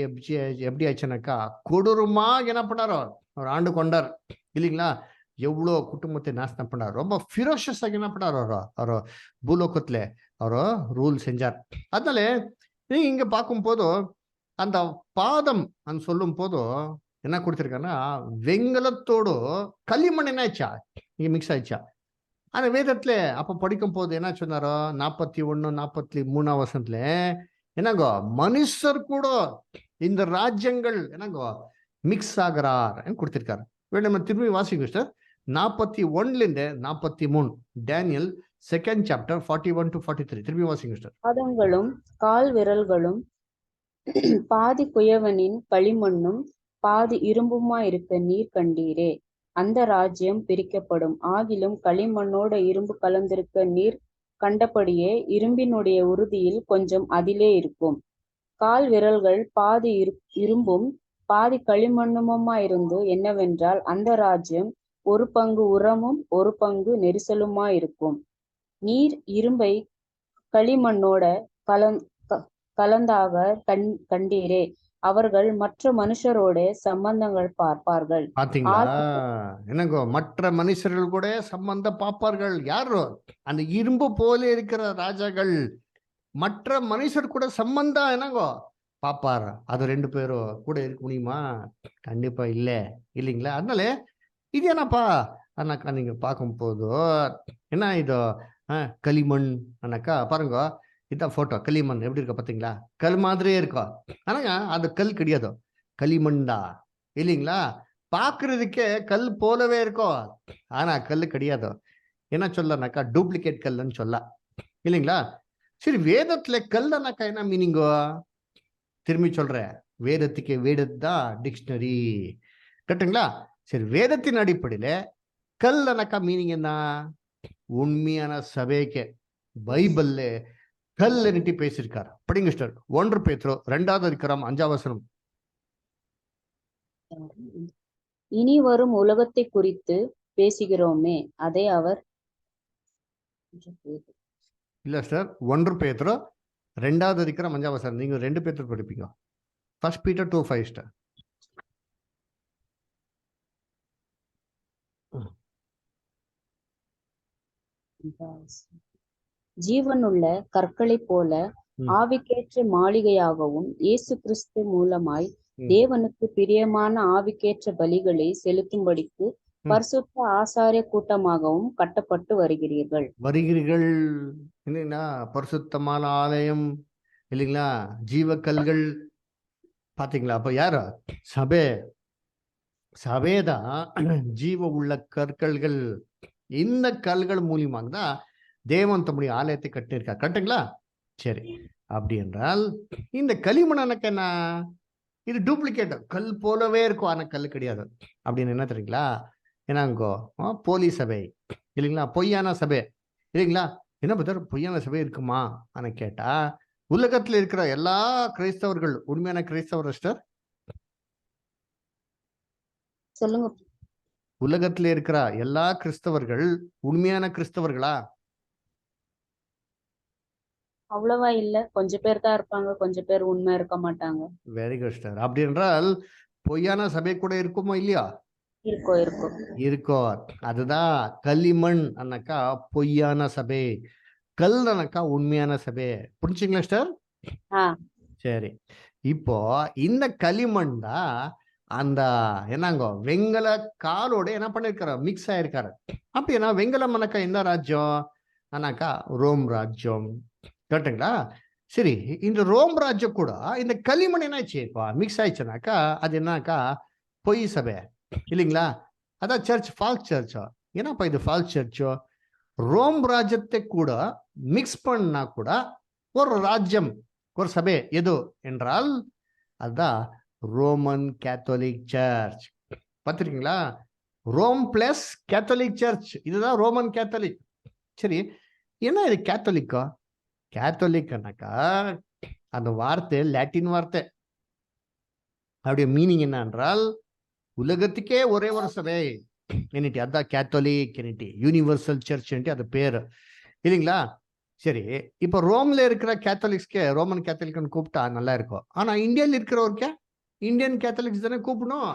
எப்படி ஆச்சுனாக்கா கொடூரமாக என்ன பண்ணாரோ அவர் ஆண்டு கொண்டார் இல்லைங்களா? எவ்வளோ குடும்பத்தை நாசனம் பண்ணார். ரொம்ப ஃபிரோஷஸ் ஆகி என்ன பண்ணார் அவர் பூலோகத்துல அவரு ரூல் செஞ்சார். அதனால நீங்க இங்க பார்க்கும் போது அந்த பாதம் சொல்லும் போது என்ன கொடுத்திருக்காங்கன்னா வெங்கலத்தோடு களிமண் என்ன ஆயிடுச்சா இங்க மிக்ஸ் ஆயிடுச்சா. ஆனா வேதத்துல அப்ப படிக்கும் போது என்ன சொன்னாரோ 41, 43 வசனத்துல என்னங்கோ மனுஷர் கூட இந்த ராஜ்யங்கள் என்னங்கோ மிக்ஸ் ஆகிறார் கொடுத்திருக்காரு. வேணும் திரும்பி வாசிங்க sir. 41 43 Daniel 2nd chapter 41 to 43 திரும்பி வாசிங்க சார். பாதங்களும் கால் விரல்களும் பாதி குயவனின் களிமண்ணும் பாதி இரும்புமா இருக்க நீர் கண்டீரே. அந்த ராஜ்யம் பிரிக்கப்படும். ஆகிலும் களிமண்ணோட இரும்பு கலந்திருக்க நீர் கண்டபடியே இரும்பினுடைய உறுதியில் கொஞ்சம் அதிலே இருக்கும். கால் விரல்கள் பாதி இரும்பும் பாதி களிமண்ணுமாயிருந்து என்னவென்றால் அந்த ராஜ்யம் ஒரு பங்கு உரமும் ஒரு பங்கு நெரிசலுமாயிருக்கும். நீர் இரும்பை களிமண்ணோட கலந்தாக கண்டீரே. அவர்கள் மற்ற மனுஷரோட சம்பந்தங்கள் பார்ப்பார்கள். பாத்தீங்களா என்னங்கோ, மற்ற மனுஷர்கள் கூட சம்பந்தம் பார்ப்பார்கள். யாரோ அந்த இரும்பு போல இருக்கிற ராஜாக்கள் மற்ற மனுஷர் கூட சம்பந்தம் என்னங்கோ பாப்பார். அது ரெண்டு பேரும் கூட இருக்க முடியுமா? கண்டிப்பா இல்லைங்களா? அதனால இது என்னப்பா அண்ணாக்கா நீங்க பார்க்கும் போது என்ன இதோ களிமண் அண்ணாக்கா பாருங்க, இதான் போட்டோ. களிமண் எப்படி இருக்க பாத்தீங்களா? கல் மாதிரியே இருக்கும். ஆனாங்க அது கல் கிடையாது, களிமண் தான். இல்லைங்களா? பாக்குறதுக்கே கல் போலவே இருக்கும், ஆனா கல் கிடையாது. என்ன சொல்லனாக்கா டூப்ளிகேட் கல்லுன்னு சொல்ல. இல்லைங்களா? சரி, வேதத்துல கல்லுனாக்கா என்ன மீனிங்கோ? திரும்பி சொல்றேன், வேதத்துக்கு வேதத்தான் டிக்ஷனரி. கரெக்டுங்களா? சரி, வேதத்தின் அடிப்படையில கல்லுனாக்கா மீனிங் என்ன? உண்மையான சபைக்கு பைபிள்ல கல் நிட்டு பேசியிருக்காரு. படிங்க சிஸ்டர். 1 பேதுரு 2வது அதிகாரம் 5வது வசனம். இனி வரும் உலகத்தை குறித்து பேசுகிறோமே, அதை அவர் இல்ல சார், 1 பேதுரு 2வது அதிகாரம் 5வது வசனம். நீங்க 2 பேதுரு படிப்பீங்க. 1 Peter 2:5 ஸ்டார். ஜீவனுள்ள கற்களை போல ஆவிக்கேற்ற மாளிகையாகவும் இயேசு கிறிஸ்து மூலமாய் தேவனுக்கு பிரியமான ஆவிக்கேற்ற பலிகளை செலுத்தும்படிக்கு பரிசுத்த ஆசாரிய கூட்டமாகவும் கட்டப்பட்டு வருகிறீர்கள். இல்லைங்களா? பரிசுத்தமான ஆலயம் இல்லைங்களா? ஜீவக்கல்கள். பாத்தீங்களா? அப்ப யாரு? சபேதான் ஜீவ உள்ள கற்கள்கள். இந்த கல்கள் மூலியமாக தான் தேவன் தம்முடைய ஆலயத்தை கட்டியிருக்கார். கரெக்டுங்களா? சரி, அப்படி என்றால் இந்த களிமண்ணனுக்கு என்ன? இது டூப்ளிகேட் கல் போலவே இருக்கும், ஆனா கல் கிடையாது. அப்படின்னு என்ன தெரியுங்களா? ஏன்னாங்கோ போலி சபை இல்லைங்களா? பொய்யான சபை இல்லைங்களா? என்ன பத்தார் பொய்யான சபை இருக்குமா ஆனா கேட்டா, உலகத்துல இருக்கிற எல்லா கிறிஸ்தவர்கள் உண்மையான கிறிஸ்தவர் சிஸ்டர் சொல்லுங்க. உலகத்துல இருக்கிற எல்லா கிறிஸ்தவர்கள் உண்மையான கிறிஸ்தவர்களா? அவ்வளவா இல்ல, கொஞ்சம் பேர் தான் இருப்பாங்க, கொஞ்சம் பேர் உண்மை இருக்க மாட்டாங்க. Very good star. அப்படி என்றால் பொய்யான சபை கூட இருக்குமோ இல்லையா? இருக்கோ. அதுதான் களிமண் அண்ணாக்கா பொய்யான சபை, கல் அண்ணாக்கா உண்மையான சபை. புரிஞ்சுங்களா ஸ்டார்? சரி, இப்போ இந்த களிமண் தான் அந்த என்னங்கோ வெங்கல காலோட என்ன பண்ணிருக்காரு, மிக்ஸ் ஆயிருக்காரு. அப்படின்னா வெங்கலம் அண்ணாக்கா என்ன ராஜ்யம் அண்ணாக்கா? ரோம் ராஜ்யம். கரெக்டுங்களா? சரி, இந்த ரோம் ராஜ்யம் கூட இந்த களிமண் என்னாச்சு இப்போ மிக்ஸ் ஆயிடுச்சுனாக்கா அது என்னக்கா? பொய் சபை இல்லைங்களா? அதான் சர்ச், ஃபால்ஸ் சர்ச்சோ. என்னப்பா இது ஃபால்ஸ் சர்ச்சோ? ரோம் ராஜ்யத்தை கூட மிக்ஸ் பண்ணா கூட ஒரு ராஜ்யம், ஒரு சபை எது என்றால் அதுதான் ரோமன் கேத்தலிக் சர்ச். பார்த்துருக்கீங்களா? ரோம் பிளஸ் கேத்தலிக் சர்ச், இதுதான் ரோமன் கேத்தலிக். சரி, என்ன இது கேத்தலிக்கா? கேத்தலிக்னாக்கா அந்த வார்த்தை லாட்டின் வார்த்தை. அவருடைய மீனிங் என்ன என்றால் உலகத்துக்கே ஒரே ஒரு சபை என்னட்டி, அதான் கேத்தலிக் என்னட்டி, யூனிவர்சல் சர்ச் அது பேரு இல்லைங்களா? சரி, இப்போ ரோம்ல இருக்கிற கேத்தலிக்ஸ்க்கு ரோமன் கேத்தலிக்னு கூப்பிட்டா நல்லா இருக்கும். ஆனா இந்தியாவில் இருக்கிறவருக்கே இந்தியன் கேத்தலிக்ஸ் தானே கூப்பிடணும்.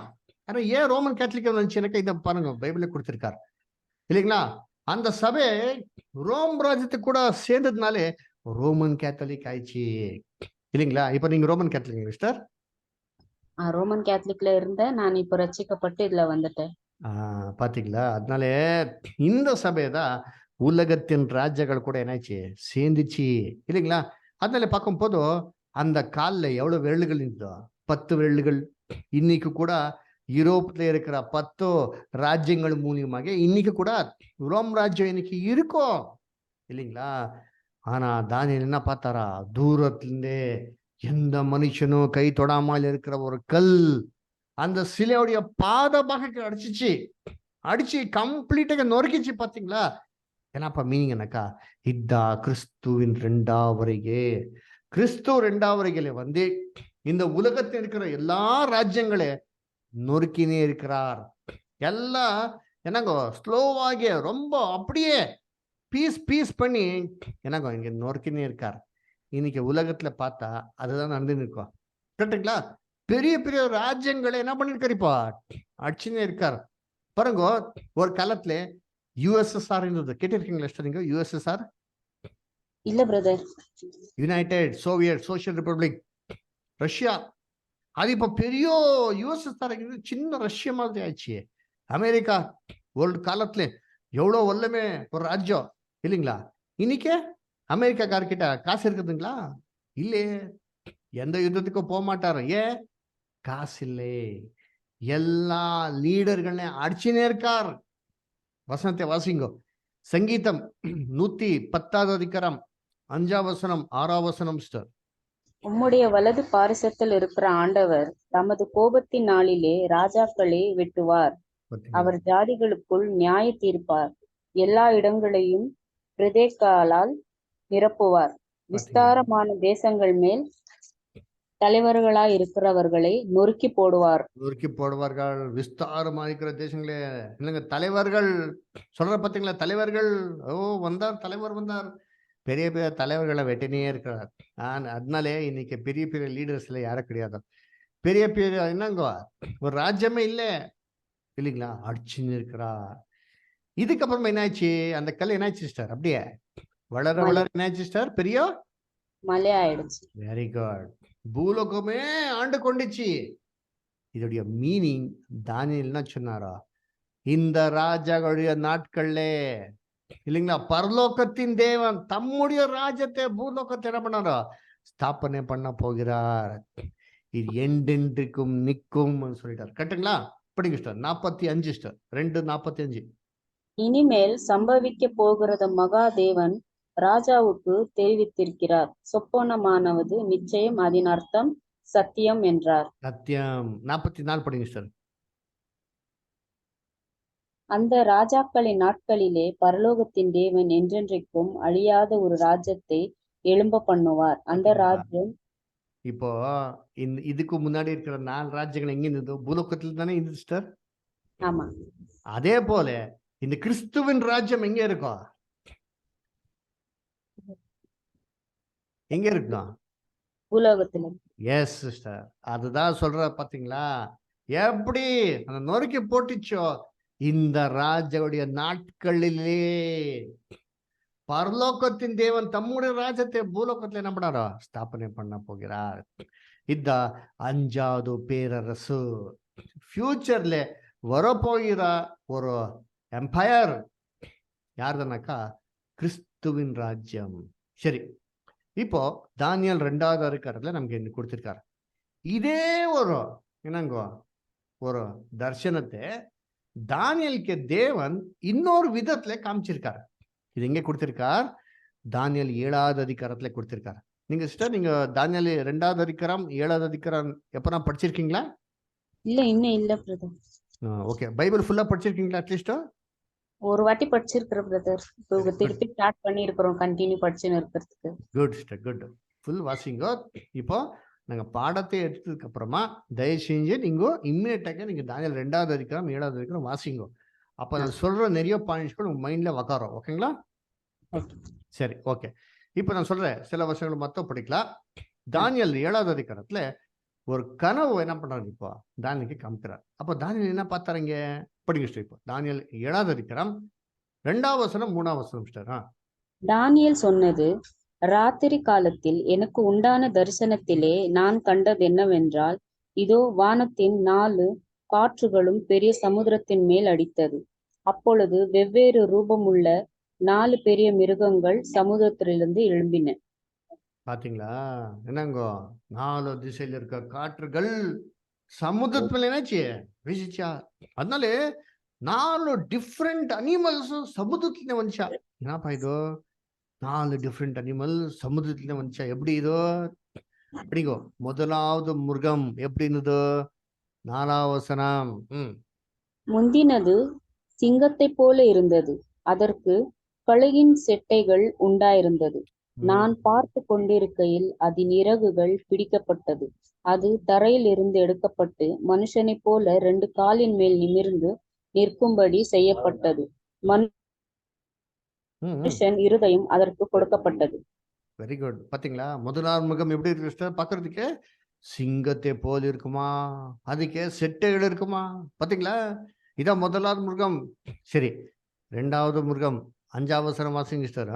ஆனா ஏன் ரோமன் கேத்தலிக் வந்துச்சுனாக்கா இதை பாருங்க பைபிளே கொடுத்திருக்காரு இல்லைங்களா? அந்த சபை ரோம் ராஜ்யத்துக்கு கூட சேர்ந்ததுனாலே ரோமன் கேத்தலிக் ஆயிடுச்சு இல்லைங்களா? இப்ப நீங்க ரோமன் கேத்தலிக் மிஸ்டர்? ரோமன் கேத்தலிக்ல இருந்த நான் இப்ப ரட்சிக்கப்பட்டு இதுல வந்துட்டேன். பாத்தீங்களா? அதனால இந்த சபைதான் உலகத்தின் ராஜ்யங்கள் கூட என்னாச்சு சேர்ந்துச்சு இல்லைங்களா? அதனால பார்க்கும் போது அந்த காலில் எவ்வளவு விரல்கள் இருந்ததோ 10 விரல்கள். இன்னைக்கு கூட யூரோப்ல இருக்கிற 10 ராஜ்யங்கள் மூலியமாக இன்னைக்கு கூட ரோம் ராஜ்யம் இன்னைக்கு இருக்கும் இல்லைங்களா? ஆனா தானியேல் என்ன பார்த்தாரா? தூரத்திலிருந்தே எந்த மனுஷனும் கை தொடாமல் இருக்கிற ஒரு கல் அந்த சிலையுடைய பாத பாகத்தை அடிச்சு கம்ப்ளீட்டாக நொறுக்கிச்சு. பாத்தீங்களா? ಏನಪ್ಪ ಮೀನಿಂಗ್ ಅನ್ನಕ್ಕ ಇದ್ದ கிறிஸ்துவின் 2வது கிறிஸ்து 2வது வந்து இந்த உலகத்தில் இருக்கிற எல்லா ராஜ்யங்களே நொறுக்கினே இருக்கிறார். எல்லாம் என்னங்கோ ஸ்லோவாகி ரொம்ப அப்படியே பீஸ் பீஸ் பண்ணி என்னங்கோ இங்க நொறுக்கினே இருக்கார். இன்னைக்கு உலகத்துல பார்த்தா அதுதான் நடந்து இருக்கோம். கரெக்டுங்களா? பெரிய பெரிய ராஜ்யங்களை என்ன பண்ணிருக்காரு இப்போ அடிச்சுன்னே இருக்கார். பாருங்க, ஒரு காலத்துல யுஎஸ்எஸ்ஆர் இருந்தது, கேட்டிருக்கீங்களா நீங்க? யுஎஸ்எஸ்ஆர் இல்ல brother. United Soviet social republic Russia. அது இப்ப பெரிய யுஎஸ்எஸ்ஆர் சின்ன ரஷ்யா மாதிரி ஆயிடுச்சு. அமெரிக்கா ஒரு காலத்துல எவ்வளவு வல்லமே ஒரு ராஜ்யம் இல்லைங்களா? இன்னைக்கு அமெரிக்காக்கார்கிட்ட காசு இருக்குதுங்களா? இல்லையே. எந்த யுத்தத்துக்கும் போக மாட்டாரு. ஏன்? காசு இல்லை. எல்லா லீடர்களே அடிச்சுனே இருக்கார். வசனத்தை வாசிங்கோ. சங்கீதம் 110வது அதிகாரம் 5வது வசனம் 6வது வசனம் சிஸ்டர். உம்முடைய வலது பாரிசத்தில் இருக்கிற ஆண்டவர் தமது கோபத்தின் நாளிலே ராஜாக்களை வெட்டுவார். அவர் ஜாதிகளுக்குள் நியாய தீர்ப்பார். எல்லா இடங்களையும் பிரதேகாலால் நிரப்புவார். விஸ்தாரமான தேசங்கள் மேல் தலைவர்களாய் இருக்கிறவர்களை நொறுக்கி போடுவார். நொறுக்கி போடுவார்கள். விஸ்தாரமா இருக்கிற தேசங்களே இல்லைங்க தலைவர்கள் சொல்ற பாத்தீங்களா? தலைவர்கள் வந்தார், தலைவர் வந்தார். பெரிய பெரிய தலைவர்களை வெட்டினே இருக்கிறார். அதனாலே இன்னைக்கு பெரிய பெரிய லீடர்ஸ்ல யாரும் கிடையாது. பெரிய பெரிய என்னங்க ஒரு ராஜ்யமே இல்லை இல்லைங்களா? அடிச்சுன்னு இருக்கிறார். இதுக்கப்புறமா என்னாச்சு? அந்த கல் என்னாச்சு சிஸ்டர்? அப்படியே வளர வளர என்னாச்சு சிஸ்டர்? பெரிய மழை ஆயிடுச்சு. Very good. பூலோகமே ஆண்டு கொண்டுச்சு. இதோடைய மீனிங் தானியேல் என்ன சொன்னாரோ, இந்த ராஜாவுடைய நாட்கள்ல இல்லைங்களா பரலோகத்தின் தேவன் தம்முடைய ராஜ்யத்தை பூலோகத்தை என்ன பண்ணாரோ ஸ்தாபனை பண்ண போகிறார். இது எண்டென்றுக்கும் நிற்கும் சொல்லிட்டார். கரெக்டுங்களா? படிங்க சிஸ்டர். 45 சிஸ்டர் 2:45. இனிமேல் சம்பவிக்க போகிறத மகாதேவன் ராஜாவுக்கு தெரிவித்திருக்கிறார். சொப்பனமானது நிச்சயம், அதன் அர்த்தம் சத்தியம் என்றார். சத்தியம். 44 படிங்க சிஸ்டர். அந்த ராஜாக்களின் நாட்களிலே பரலோகத்தின் தேவன் என்றென்றைக்கும் அழியாத ஒரு ராஜ்யத்தை எழும்ப பண்ணுவார். அந்த ராஜ்யம் இப்போ இதுக்கு முன்னாடி இருக்கிற 4 ராஜ்யங்கள் எங்க இருந்தது? பூலோகத்தில் தானே இருந்தது சிஸ்டர். ஆமா. அதே போல இந்த கிறிஸ்துவின் ராஜ்யம் எங்க இருக்கும்? எங்க இருக்கும்? பூலோகத்துல. எஸ் சிஸ்டர், அதுதான் சொல்ற பாத்தீங்களா? எப்படி அந்த நொறுக்கி போட்டுச்சோ இந்த ராஜாவுடைய நாட்களிலே பரலோகத்தின் தேவன் தம்முடைய ராஜ்யத்தை பூலோகத்துல என்ன பண்ணாரோ ஸ்தாபனை பண்ண போகிறார். இத 5வது பேரரசு. ஃபியூச்சர்ல வரப்போகிற ஒரு எம்பையர் யாருதுனாக்கா கிறிஸ்துவின் ராஜ்யம். சரி, இப்போ தானியேல் 2வது அதிகாரத்துல நமக்கு என்ன கொடுத்திருக்காரு. இதே ஒரு என்னங்கோ ஒரு தர்சனத்தை தானியேலுக்கு தேவன் இன்னொரு விதத்துல காமிச்சிருக்காரு. இது எங்க கொடுத்திருக்கார்? தானியேல் 7வது அதிகாரத்துல கொடுத்திருக்காரு. நீங்க சிஸ்டர் நீங்க தானியேல் 2வது அதிகாரம் 7வது அதிகாரம் எப்பனா படிச்சிருக்கீங்களா? இல்ல, இன்னும் இல்ல பிரதர். ஓகே, பைபிள் ஃபுல்லா படிச்சிருக்கீங்களா? அட்லீஸ்ட் ஒரு வாட்டி படிச்சிருக்கிறேன் பிரதர். திருப்பி ஸ்டார்ட் பண்ணி இருக்கிறோம், கண்டினியூ படிச்சுன்னு இருக்கிறதுக்கு. Good sister, good. ஃபுல் வாசிங்கோ. இப்போ நாங்க பாடத்தை எடுத்ததுக்கு அப்புறமா தயவு செஞ்சு நீங்க இம்மிடியேட்டாக நீங்க தானியேல் 2வது அதிகாரம் 7வது அதிகாரம் வாசிங்கோ. அப்ப நான் சொல்ற நிறைய பாயிண்ட்ஸ்கள் உங்க மைண்ட்ல உக்காரும். ஓகேங்களா? சரி, ஓகே. இப்போ நான் சொல்றேன் சில வருஷங்கள் மொத்தம் படிக்கலாம். தானியேல் 7வது அதிகாரத்துல ஒரு கனவு என்ன பண்றாரு இப்போ தானியேலுக்கு காமிக்கிறார். அப்போ தானியேல் என்ன பார்த்தாருங்க? படிங்க சிஸ்டர். இப்போ தானியேல் 7வது அதிகாரம் 2வது வசனம் 3வது வசனம் சிஸ்டர். தானியேல் சொன்னது, ராத்திரி காலத்தில் எனக்கு உண்டான தரிசனத்திலே நான் கண்டது என்னவென்றால், இதோ வானத்தின் 4 காற்றுகளும் பெரிய சமுத்திரத்தின் மேல் அடித்தது. அப்பொழுது வெவ்வேறு ரூபமுள்ள 4 பெரிய மிருகங்கள் சமுத்திரத்திலிருந்து எழும்பின. பாத்தீங்களா? என்னங்கோ 4 திசையில இருக்க காற்றுகள் சமுத்திரத்துல என்னாச்சு வீசிச்சா. அதனால 4 டிஃப்ரெண்ட் அனிமல்ஸ் சமுத்திரத்துல வந்துச்சா. என்னப்பா இது 4 டிஃப்ரெண்ட் அனிமல் சமுத்திரத்துல வந்துச்சா? எப்படி இதோ அப்படிங்கோ. முதலாவது மிருகம் எப்படி இருந்தது? 4வது வசனம். முந்தினது சிங்கத்தை போல இருந்தது. அதற்கு கழுகின் செட்டைகள் உண்டாயிருந்தது. ம். நான் பார்த்து கொண்டிருக்கையில் அதன் இறகுகள் பிடிக்கப்பட்டது. அது தரையில் இருந்து எடுக்கப்பட்டு மனுஷனைப் போல 2 காலின் மேல் நிமிர்ந்து நிற்கும்படி செய்யப்பட்டது. ம், ம். மனுஷன் இருதயம் அதற்கு கொடுக்கப்பட்டது. Very good. பாத்தீங்களா, முதலாவது முகம் எப்படி இருக்கு sister? பார்க்கறதுக்கு சிங்கத்தை போல் இருக்குமா, அதுக்கே செட்டைகள் இருக்குமா? பாத்தீங்களா, இதான் முதலாவது மிருகம். சரி, ரெண்டாவது மிருகம் 5ஆம் வசனம் வாசிங்க sister.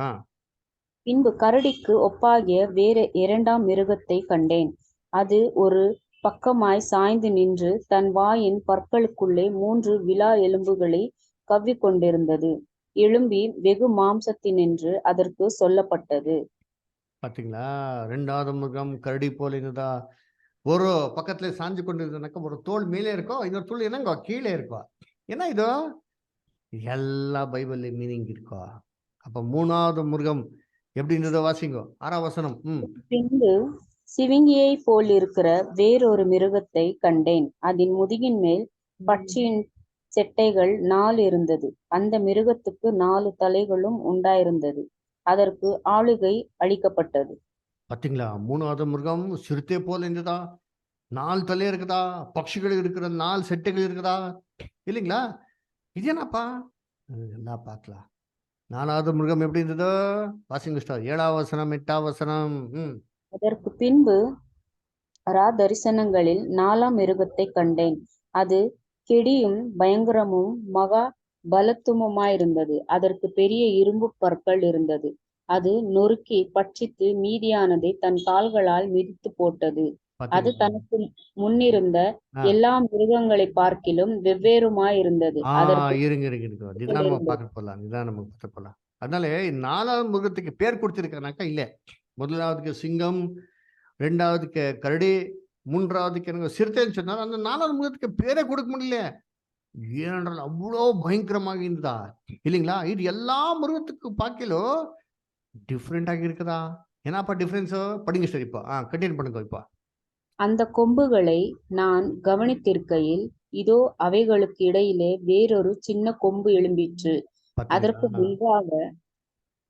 பின்பு கரடிக்கு ஒப்பாகிய வேறு 2ஆம் மிருகத்தைக் கண்டேன். அது ஒரு பக்கமாய் சாய்ந்து நின்று தன் வாயின் பற்களுக்குள்ளே 3 விலா எலும்புகளைக் கவ்விக்கொண்டிருந்தது. எழும்பி வெகு மாம்சத்தினென்று அதற்கு சொல்லப்பட்டது. பாத்தீங்களா, ரெண்டாவது மிருகம் கரடி போல இருந்ததா? ஒரு பக்கத்துல சாஞ்சு கொண்டிருந்தனாக்கா ஒரு தோல் மேலே இருக்கோ, இன்னொரு தோல் என்னங்க கீழே இருக்கோ. என்ன இது? எல்லா பைபிள்ல மீனிங் இருக்கோ. அப்ப மூணாவது மிருகம் எப்படி இருந்ததோ வாசிங்கோ, 6ஆம் வசனம். பின்பு சிவிங்கியைப் போலிருக்கிற வேறொரு மிருகத்தைக் கண்டேன். அதன் முதுகின் மேல் பட்சியின் செட்டைகள் 4 இருந்தது. அந்த மிருகத்துக்கு 4 தலைகளும் உண்டாயிருந்தது. அதற்கு ஆளுகை அளிக்கப்பட்டது. பாத்தீங்களா, மூணாவது மிருகம் சிறுத்தை போல இருந்ததா? 4 தலை இருக்குதா? பட்சிகள் இருக்கிற 4 செட்டைகள் இருக்குதா? இல்லைங்களா? இது என்னப்பா? எல்லாம் பார்க்கலாம். 4வது மிருகம் எப்படி இருந்ததோ வாசிங்க sister. 7ஆம் வசனம் 8ஆம் வசனம். அதற்கு பின்பு தரிசனங்களில் 4ஆம் மிருகத்தைக் கண்டேன். அது கெடியும் பயங்கரமும் மகா பலத்துமுமாயிருந்தது. அதற்கு பெரிய இரும்புப் பற்கள் இருந்தது. அது நொறுக்கி பட்சித்து மீதியானதை தன் கால்களால் மிதித்துப் போட்டது. அது பாத்தீங்களா? தனக்கு முன்னிருந்த ஆ, எல்லா மிருகங்களைப் பார்க்கிலும் வெவ்வேறுமாயிருந்தது. அதற்கு இருங்க இருங்க இருங்க, நிதானமா இருந்தது. பார்க்க போலாம், நிதானமா பார்க்க போலாம். அதனால 4வது மிருகத்துக்கு பேர் கொடுத்திருக்கானாக்கா இல்ல. முதலாவதுக்கு சிங்கம், 2வதுக்கு கரடி, 3வதுக்கு எனக்கு சிறுத்தைன்னு சொன்னார். அந்த 4வது மிருகத்துக்கு பேரே கொடுக்க முடியல. ஏனென்றால் அவ்வளோ பயங்கரமாக இருந்ததா, இல்லைங்களா? இது எல்லா மிருகத்துக்கு பார்க்கலோ டிஃப்ரெண்ட் ஆகி இருக்குதா? என்னப்பா டிஃபரன்ஸோ படிங்க சார். இப்போ கண்டினியூ பண்ணுங்க இப்போ. அந்தக் கொம்புகளை நான் கவனித்திருக்கையில், இதோ அவைகளுக்கு இடையிலே வேறொரு சின்ன கொம்பு எழும்பிற்று. அதற்கு பாத்தீங்களா?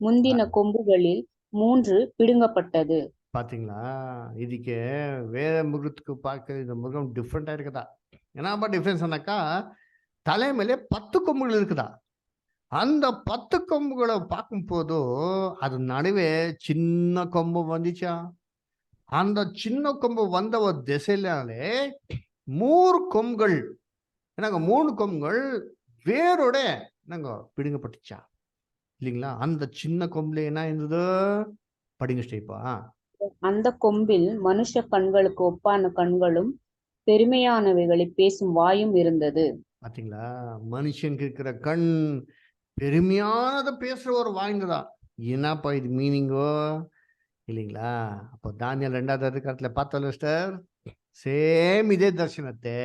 முந்தின கொம்புகளில் 3 பிடுங்கப்பட்டது. பாத்தீங்களா, இதுக்கு வேற மிருகத்துக்கு பார்க்க இந்த மிருகம் டிஃப்ரெண்டா இருக்குதா? என்னப்பா டிஃபரன்ஸ்னாக்கா, தலை மேலே 10 கொம்புகள் இருக்குதா? அந்த 10 கொம்புகளை பார்க்கும் போது அது நடுவே சின்ன கொம்பு வந்துச்சா? அந்த சின்ன கொம்பு வந்த ஒரு திசையிலே 3 கொம்புகள், என்னங்க 3 கொம்புகள் வேரோட என்னங்க பிடுங்கப்பட்டுச்சா? இல்லைங்களா? அந்த சின்ன கொம்புல என்ன இருந்தது படிங்க ஸ்டேப்பா. அந்தக் கொம்பில் மனுஷ கண்களுக்கு ஒப்பான கண்களும் பெருமையானவைகளைப் பேசும் வாயும் இருந்தது. பாத்தீங்களா, மனுஷனுக்கு இருக்கிற கண் பெருமையானதை பேசுற ஒரு வாய்ந்ததா? என்னப்பா இது மீனிங்கோ, இல்லைங்களா? அப்போ தானியல் 2வது அதிகாரத்துல பார்த்தோம் சிஸ்டர், சேம் இதே தரிசனத்தை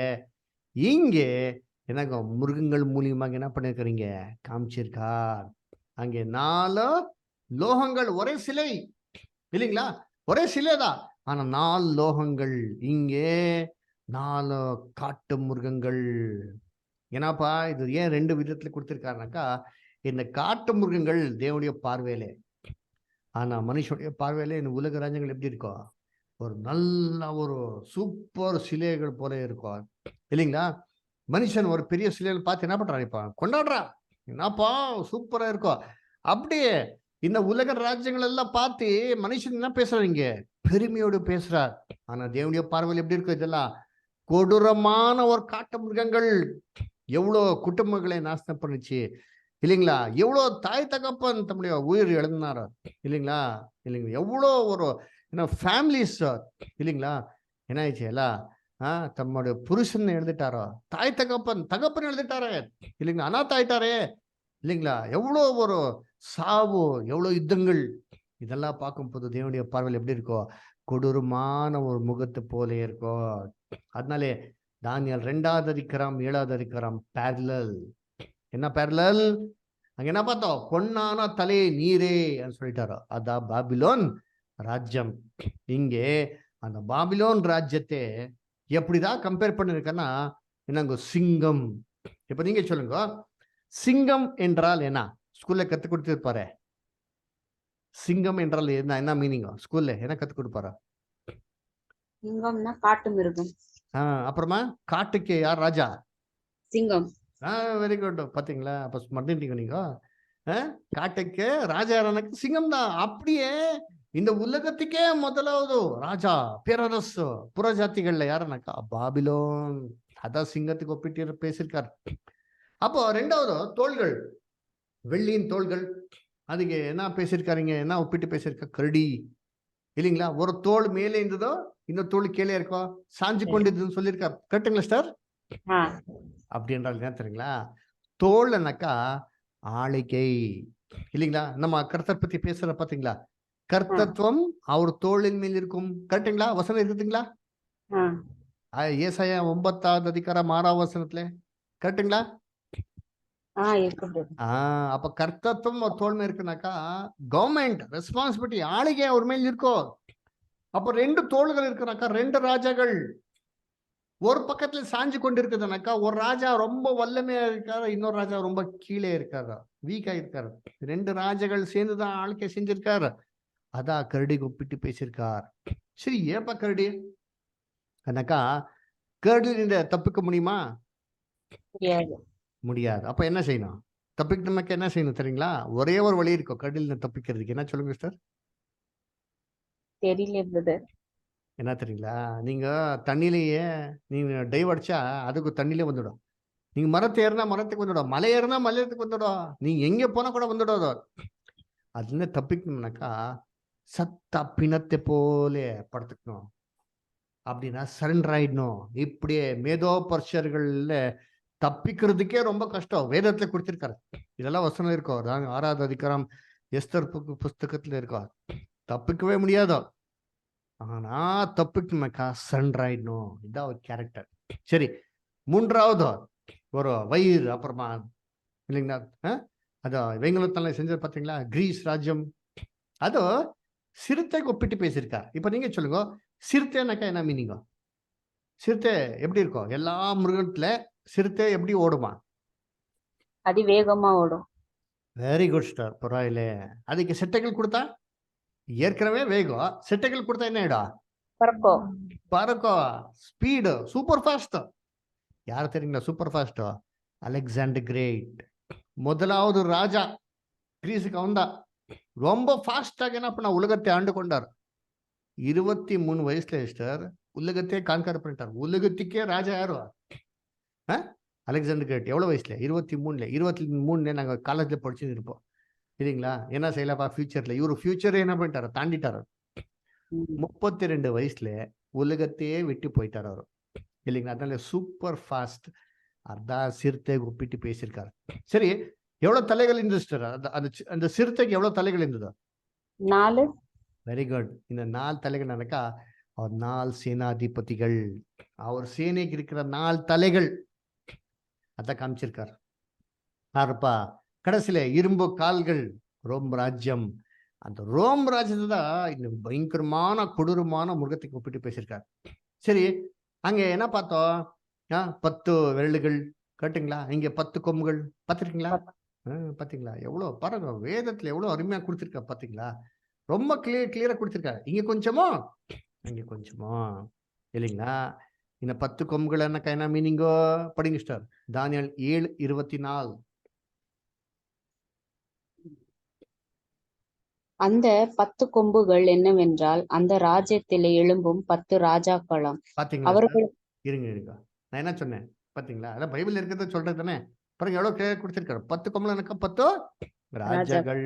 இங்கே என்னங்க மிருகங்கள் மூலியமாக என்ன பண்ணிருக்கிறீங்க காமிச்சிருக்கார். அங்கே 4 லோகங்கள் ஒரே சிலை, இல்லைங்களா? ஒரே சிலைதான், ஆனா 4 லோகங்கள். இங்கே 4 காட்டு மிருகங்கள். ஏன்னாப்பா இது ஏன் 2 விதத்துல கொடுத்திருக்காருனாக்கா, இந்த காட்டு மிருகங்கள் தேவனுடைய பார்வையிலே, ஆனா மனுஷனுடைய பார்வையிலே இந்த உலக ராஜ்யங்கள் எப்படி இருக்கும்? ஒரு நல்ல ஒரு சூப்பர் சிலைகள் போல இருக்கும், இல்லைங்களா? மனுஷன் ஒரு பெரிய சிலைகள் பார்த்து என்ன பண்றான்? இப்ப கொண்டாடுறான், என்னப்பா சூப்பரா இருக்கும். அப்படியே இந்த உலக ராஜ்யங்கள் எல்லாம் பார்த்து மனுஷன் என்ன பேசுறாங்க? பெருமையோடு பேசுறார். ஆனா தேவனுடைய பார்வையில் எப்படி இருக்கும் இதெல்லாம்? கொடூரமான ஒரு காட்டு மிருகங்கள். எவ்வளோ குடும்பங்களை நாசனம் பண்ணுச்சு, இல்லைங்களா? எவ்வளோ தாய் தகப்பன் தம்முடைய உயிர் இழந்தாரோ, இல்லைங்களா? இல்லைங்களா? எவ்வளோ ஒரு என்ன ஃபேமிலிஸ், இல்லைங்களா? என்ன ஆயிடுச்சு எல்லாம்? தம்முடைய புருஷன் எழுதிட்டாரோ, தாய் தகப்பன் எழுதிட்டாரே, இல்லைங்களா? அனாதை ஆயிட்டாரே, இல்லைங்களா? எவ்வளோ ஒரு சாவு, எவ்வளோ யுத்தங்கள். இதெல்லாம் பார்க்கும்போது தேவனுடைய பார்வையில் எப்படி இருக்கோ? கொடூரமான ஒரு முகத்தை போல இருக்கோ. அதனாலே தானியல் 2வது அதிகாரம் 7வது அதிகாரம் பேரலல். என்ன பேரலல்? அங்க என்ன பார்த்தோம்? பொன்னான தலை நீரே சொல்லிட்டாரோ, அதான் பாபிலோன் ராஜ்யம். இங்கே அந்த பாபிலோன் ராஜ்யத்தை எப்படிதான் கம்பேர் பண்ணிருக்கேன்னா, என்னங்க சிங்கம். இப்ப நீங்க சொல்லுங்க, சிங்கம் என்றால் என்ன? ஸ்கூல்ல கத்து கொடுத்திருப்பாரு. சிங்கம் என்றால் என்ன மீனிங்? ஸ்கூல்ல என்ன கத்து கொடுப்பாரா? சிங்கம்னா காட்டு மிருகம். அப்புறமா காட்டுக்கு யார் ராஜா? சிங்கம். Very good. பாத்தீங்களா? அப்ப மறந்துட்டீங்க நீங்க. காட்டுக்கு ராஜா எனக்கு சிங்கம் தான். அப்படியே இந்த உலகத்துக்கே முதலாவது ராஜா பேரரசு புறஜாதிகள்ல யாருனாக்கா பாபிலோன். அதான் சிங்கத்துக்கு ஒப்பிட்டு பேசியிருக்காரு. அப்போ ரெண்டாவது தோள்கள், வெள்ளியின் தோள்கள். அதுக்கு என்ன பேசியிருக்காருங்க? என்ன ஒப்பிட்டு பேசியிருக்கா? கரடி இல்லைங்களா? ஒரு தோல் மேலே இருந்ததோ இன்னொரு தோல் கீழே இருக்கோ சாஞ்சு கொண்டிருந்ததுன்னு சொல்லியிருக்காரு. கரெக்டுங்களா சார்? அப்படி என்றால் என்ன தெரியுங்களா? தோல்னாக்கா ஆளிகை இல்லைங்களா? நம்ம கர்த்தர் பத்தி பேசுற பாத்தீங்களா? கர்த்தத்துவம் அவர் தோளின் மேல் இருக்கும். கரெக்டுங்களா? வசனம் இருக்குதுங்களா? ஏசாயா 9வது அதிகாரம் 6வது வசனத்துல. கரெக்டுங்களா? அப்ப கர்த்தத்துவம் ஒரு தோல் மேல் இருக்குனாக்கா கவர்மெண்ட் ரெஸ்பான்சிபிலிட்டி, ஆளிகை அவர் மேல் இருக்கும். அப்ப 2 தோள்கள் இருக்குனாக்கா 2 ராஜாக்கள் ஒரு பக்கத்துல சாஞ்சு கொண்டு இருக்குதுனாக்கா ஒரு ராஜா ரொம்ப வல்லமையா இருக்காரு, இன்னொரு ராஜா ரொம்ப கீழே இருக்காரு, வீக்கா இருக்காரு. 2 ராஜாக்கள் சேர்ந்துதான் ஆளுக்கை செஞ்சிருக்காரு. அதான் கரடிக்கு ஒப்பிட்டு பேசியிருக்கார். சரி, ஏப்பா கரடி அனாக்கா கரடில தப்பிக்க முடியுமா? முடியாது. அப்ப என்ன செய்யணும்? தப்பிக்க என்ன செய்யணும் தெரியுங்களா? ஒரே ஒரு வழி இருக்கும் கரடில தப்பிக்கிறதுக்கு. என்ன சொல்லுங்க சார்? தெரியல. என்ன தெரியுங்களா? நீங்க தண்ணிலேயே நீங்க டைவ் அடிச்சா அதுக்கு தண்ணிலே வந்துடும். நீங்க மரத்தை ஏறினா மரத்துக்கு வந்துடும், மலை ஏறினா மலையத்துக்கு வந்துடும், நீங்க எங்க போனா கூட வந்துடும். அதுல தப்பிக்கணும்னாக்கா சத்த பிணத்தை போல படுத்துக்கணும். அப்படின்னா சரண்டர் ஆயிடணும். இப்படியே மேதோ பர்ஷர்கள்ல தப்பிக்கிறதுக்கே ரொம்ப கஷ்டம். வேதத்துல கொடுத்திருக்காரு. இதெல்லாம் வசனம் இருக்கும். 6வது அதிகாரம் எஸ்தர் புஸ்தகத்துல இருக்கும். தப்பிக்கவே முடியாதோ. ஆனா தப்பிக்கணும்னாக்கா சரண்டர் ஆயிடணும். இதான் ஒரு கேரக்டர். சரி, 3வது ஒரு வயிறு. அப்புறமா இல்லைங்களா? அதான் வெங்கலத்தெல்லாம் செஞ்சது பாத்தீங்களா? கிரீஸ் ராஜ்யம். அதோ சிறுத்தைக்கு ஒப்பிட்டு பேசியிருக்கார். இப்ப நீங்க சொல்லுங்க, சிறுத்தைனாக்கா என்ன மீனிங்க? சிறுத்தை எப்படி இருக்கும்? எல்லா மிருகத்துல சிறுத்தை எப்படி ஓடுமா? அது வேகமா ஓடும். Very good star. பரவாயில்ல. அதுக்கு செட்டைகள் கொடுத்தா ஏற்கனவே வேகம், செட்டைகள் கொடுத்தா என்ன ஆயிடும்? பறக்கும். Speed super fast. யார் தெரியுங்களா சூப்பர் ஃபாஸ்ட்? Alexander great. முதலாவது ராஜா கிரீஸுக்கு வந்தா ரொம்ப ஃபாஸ்டாக என்ன பண்ண உலகத்தை ஆண்டு கொண்டார். 23 வயசுல சார் உலகத்தையே கான்கர் பண்ணிட்டார். உலகத்துக்கே ராஜா யாரு? Alexander great. எவ்வளவு வயசுல? 23 நாங்க காலேஜ்ல படிச்சுன்னு இருப்போம் இல்லைங்களா? என்ன செய்யலப்பா ஃபியூச்சர்ல? இவரு ஃபியூச்சர் என்ன பண்ணிட்டாரு? தாண்டிட்டாரு. 32 வயசுல உலகத்தையே விட்டு போயிட்டார் அவரு இல்லைங்களா? அதனால சூப்பர் ஃபாஸ்ட். அதான் சிறுத்தை ஒப்பிட்டு பேசியிருக்காரு. சரி, எவ்வளவு தலைகள் இருந்துச்சு? அந்த சிறுத்தைக்கு எவ்வளவு தலைகள் இருந்தது? 4. Very good. இந்த 4 தலைகள் நடக்கா அவர் 4 சேனாதிபதிகள். அவர் சேனைக்கு இருக்கிற 4 தலைகள் அதான் காமிச்சிருக்கார். யாருப்பா? கடைசியில இரும்பு கால்கள், ரோம் ராஜ்யம். அந்த ரோம் ராஜ்யத்தை தான் இந்த பயங்கரமான கொடூரமான மிருகத்துக்கு ஒப்பிட்டு பேசியிருக்காரு. சரி, அங்க என்ன பார்த்தோம்? 10 விரல்கள். கேட்டுங்களா? இங்க 10 கொம்புகள் பார்த்திருக்கீங்களா? பாத்தீங்களா? எவ்வளவு பாருங்க, வேதத்துல எவ்வளவு அருமையா கொடுத்திருக்கா பாத்தீங்களா? ரொம்ப கிளியரா கொடுத்திருக்காரு. இங்க கொஞ்சமோ அங்க கொஞ்சமோ இல்லைங்களா? இந்த 10 கொம்புகள் என்ன மீனிங்கோ படிங்க ஸ்டார். தானியேல் 7:24. அந்த 10 கொம்புகள் என்னவென்றால் அந்த ராஜ்யத்திலே எழும்பும் 10 ராஜாக்களம். பாத்தீங்களா? அவர்கள் இருங்க. நான் என்ன சொன்னேன் பாத்தீங்களா? அதான் பைபிள் இருக்கிறத சொல்றது தானே. பாருங்க எவ்வளவு கிளியர் கொடுத்திருக்காரு. 10 கொம்புல 10 ராஜாக்கள்.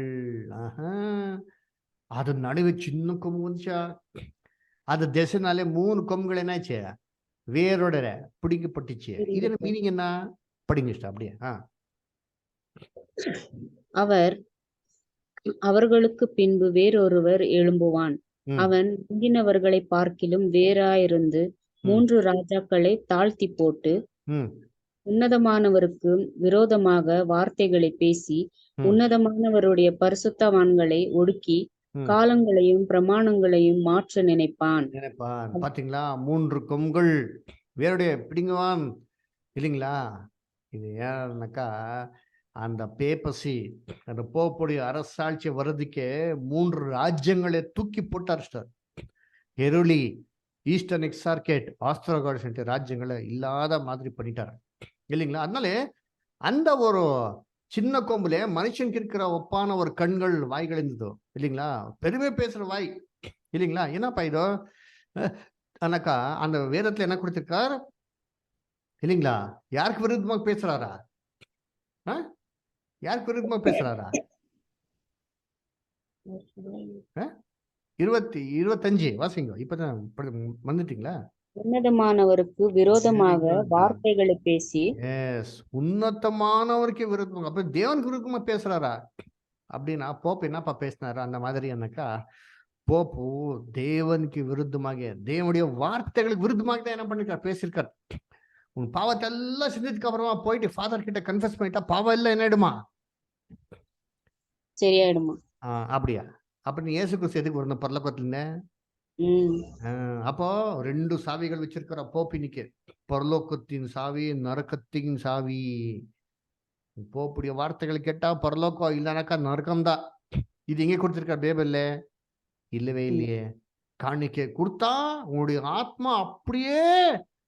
அது நடுவே சின்ன கொம்பு வந்துச்சா? அது திசைனாலே 3 கொம்புகள் என்னாச்சு? வேரோட பிடிக்கப்பட்டுச்சு. இது மீனிங் என்ன? படிங்க அப்படியே. அவர்களுக்கு பின்பு வேறொருவர் எழும்புவான். அவன் முந்தினவர்களை பார்க்கிலும் வேறாயிருந்து 3 ராஜாக்களை தாழ்த்தி போட்டு உன்னதமானவருக்கு விரோதமாக வார்த்தைகளை பேசி உன்னதமானவருடைய பரிசுத்தவான்களை ஒடுக்கி காலங்களையும் பிரமாணங்களையும் மாற்ற நினைப்பான். பாத்தீங்களா? 3 கொம்புகள் வேருடைய பிடிங்குவான் இல்லைங்களா? இது ஏன்னாக்கா அந்த பேப்பசி, அந்த போப்புடைய அரசாட்சி வர்றதுக்கே 3 ராஜ்யங்களை தூக்கி போட்டார். எருளி, ஈஸ்டர்ன் எக்ஸார்கேட், ஆஸ்திரோகாட்ஸ் ராஜ்யங்களை இல்லாத மாதிரி பண்ணிட்டார் இல்லைங்களா. அதனால அந்த ஒரு சின்ன கொம்புல மனுஷனுக்கு இருக்கிற ஒப்பான ஒரு கண்கள், வாய்கள் இருந்தது இல்லைங்களா. பெருமை பேசுற வாய் இல்லைங்களா. என்னப்பா இதோ ஆனாக்கா அந்த வேதத்துல என்ன கொடுத்திருக்கார் இல்லைங்களா. யாருக்கு விருத்தமாக பேசுறாரா? யாருக்கு விருத்தமாக பேசுறாரா? 25 வாசிங்க. இப்பதான் வந்துட்டீங்களா? உன்னதமானவருக்கு விரோதமாக வார்த்தைகளை பேசி. உன்னதமானவருக்கு விரோதமாக, அப்ப தேவனுக்கு விரோதமா பேசுறாரா அப்படின்னா போப் என்னப்பா பேசினாரா? அந்த மாதிரி என்னக்கா போப்பு தேவனுக்கு விருத்தமாக, தேவனுடைய வார்த்தைகளுக்கு விருத்தமாக தான் என்ன பண்ணிருக்கார், பேசியிருக்கார். உன் பாவத்தை எல்லாம் செஞ்சதுக்கு அப்புறமா போயிட்டு ஃபாதர் கிட்ட கன்ஃபஸ் பண்ணிட்டா பாவம் எல்லாம் என்ன ஆயிடுமா? சரியாயிடுமா? அப்படியா? அப்ப நீ இயேசு கிறிஸ்து எதுக்கு வரணும் பரலோகத்துல? அப்போ 2 சாவிகள் வச்சிருக்கிற போப்பு இன்னைக்கு. பரலோகத்தின் சாவி, நரகத்தின் சாவி. போப்புடைய வார்த்தைகள் கேட்டா பரலோகம், இல்லைனாக்கா நரகம்தான். இது எங்கே கொடுத்திருக்கார் பைபிள்ல? இல்லவே இல்லையே. காணிக்கை கொடுத்தா உங்களுடைய ஆத்மா அப்படியே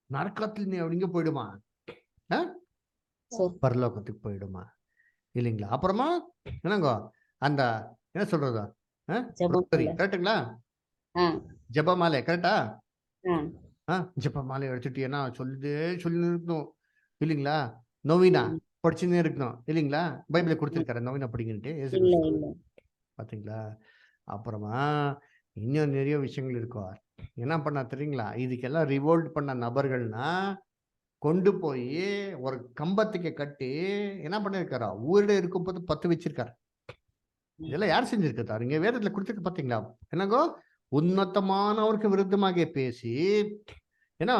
நரக்கத்தில் நீங்க போயிடுமா? பரலோகத்துக்கு போயிடுமா இல்லைங்களா. அப்புறமா என்னங்க அந்த என்ன சொல்றது, கரெக்டுங்களா? ஜெபமாலை கரெக்டா? ஜெபமாலை எடுத்துட்டீங்கன்னா சொல்லி இருக்கணும் இல்லைங்களா. நோவினா படிச்சுன்னே இருக்கணும் இல்லைங்களா. பைபிளை கொடுத்திருக்காரு நோவினா படிங்கன்ட்டு, பாத்தீங்களா. அப்புறமா இன்னும் நிறைய விஷயங்கள் இருக்கும். என்ன பண்ணா தெரியுங்களா, இதுக்கெல்லாம் ரிவோல்ட் பண்ண நபர்கள்னா கொண்டு போய் ஒரு கம்பத்துக்கு கட்டி என்ன பண்ணிருக்காரா, ஊரிட இருக்கும் போது 10 வச்சிருக்காரு. இதெல்லாம் யார் செஞ்சிருக்காரு? இங்க வேதத்துல கொடுத்துருக்கு பாத்தீங்களா. என்னங்கோ, உன்னதமானவருக்கு விருத்தமாக பேசி ஏன்னா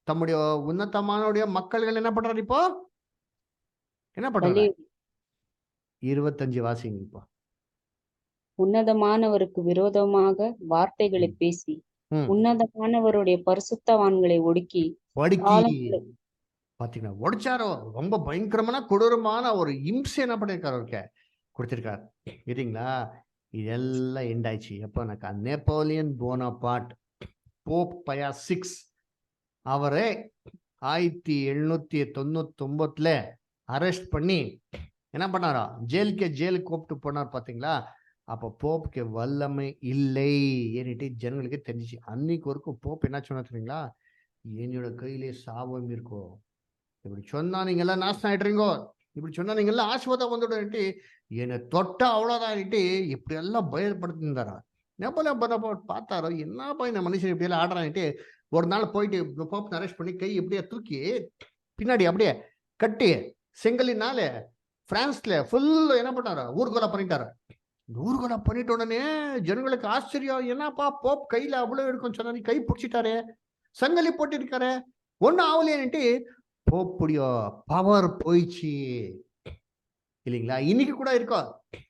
தம்முடைய உன்னதமானவருடைய மக்கள்கள் என்ன பண்றாரு இப்போ? என்ன பண்றாரு? 25 வாசிங்க இப்போ. உன்னதமானவருக்கு விரோதமாக வார்த்தைகளை பேசி உன்னதமானவருடைய பரிசுத்தவான்களை ஒடுக்கி பாத்தீங்கன்னா ஒடிச்சாரோ. ரொம்ப பயங்கரமான கொடூரமான ஒரு இம்சை என்ன பண்ணிருக்காரு அவருக்கு கொடுத்திருக்காரு இல்லைங்களா. இதெல்லாம் எண்ட் ஆயிடுச்சு எப்போனாக்கா நெப்போலியன் போனாபார்ட், போப் பயா 6 அவரே 1799 அரெஸ்ட் பண்ணி என்ன பண்ணாரா, ஜெயிலுக்கு கூப்பிட்டு போனார் பாத்தீங்களா. அப்போ போப்புக்கு வல்லமை இல்லை ஏன்னுட்டு ஜனங்களுக்கு தெரிஞ்சிச்சு. அன்னைக்கு வரைக்கும் போப் என்ன சொன்னா தெரியுங்களா, என்னோட கையிலே சாபம் இருக்கோ, இப்படி சொன்னா நீங்க எல்லாம் நாசம் ஆயிடுறீங்கோ, இப்படி சொன்னா நீங்க எல்லாம் ஆசிர்வாதம் வந்துட்டு என்னை தொட்டா அவ்வளவுதான் இப்படி எல்லாம் பயப்படுத்திருந்தாரா. பார்த்தாரோ என்னப்பா இந்த மனுஷன் இப்படி எல்லாம் ஆடுறான்ட்டு ஒரு நாள் போயிட்டு போப் அரெஸ்ட் பண்ணி கை இப்படியே தூக்கி பின்னாடி அப்படியே கட்டி செங்கலினால பிரான்ஸ்ல ஃபுல் என்ன பண்ணாரா, ஊர்கோலா பண்ணிட்டாரு. ஊர்கோலா பண்ணிட்ட உடனே ஜனங்களுக்கு ஆச்சரியம், என்னப்பா போப் கையில அவ்வளவு இருக்கும் சொன்னா கை பிடிச்சிட்டாரு, சங்கலி போட்டிருக்காரு, ஒன்னும் ஆகலையேன்ட்டு போப்புடைய பவர் போயிடுச்சு இல்லைங்களா. இன்னைக்கு கூட இருக்கோ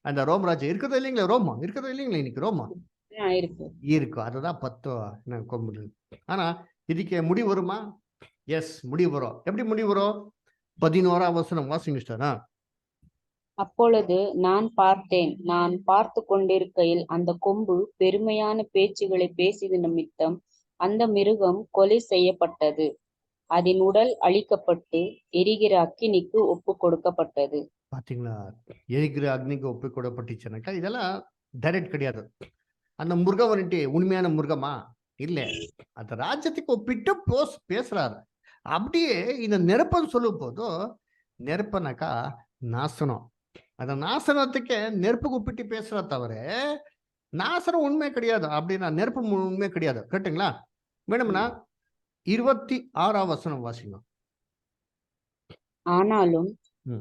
அந்த ரோம் ராஜ்யம் இருக்கிறது இல்லைங்களா, ரோமா இருக்கிறது இல்லைங்களா, இன்னைக்கு ரோமா இருக்கும். அதுதான் 10 கொம்புகள். ஆனா இதுக்கு முடிவு வருமா? எஸ், முடிவு வரும். எப்படி முடிவு வரும்? 11ஆம் வசனம் வாசிங்க. அப்பொழுது நான் பார்த்தேன், நான் பார்த்து கொண்டிருக்கையில் அந்த கொம்பு பெருமையான பேச்சுகளை பேசியது நிமித்தம் அந்த மிருகம் கொலை செய்யப்பட்டது, அதன் உடல் அழிக்கப்பட்டு எரிகிற அக்கினிக்கு ஒப்பு கொடுக்கப்பட்டது. பாத்தீங்களா, எரிகிற அக்னிக்கு ஒப்பு கொடுக்கப்பட்டுச்சுனாக்கா இதெல்லாம் டைரக்ட் கிடையாது. அந்த மிருகம் வந்துட்டு உண்மையான மிருகமா இல்ல, அந்த ராஜ்யத்துக்கு ஒப்பிட்டு பேசுறாரு. அப்படியே இந்த நெருப்பன்னு சொல்லும் போதும் நெருப்பனாக்கா நாசனம், அந்த நாசனத்துக்கு நெருப்புக்கு ஒப்பிட்டு பேசுறா தவிர நாசனம் உண்மை கிடையாது. அப்படின்னா நெருப்பு உண்மை கிடையாது. கேட்டுங்களா வேணும்னா 26ஆம் வசனம் வாசிங்க. ஆனாலும்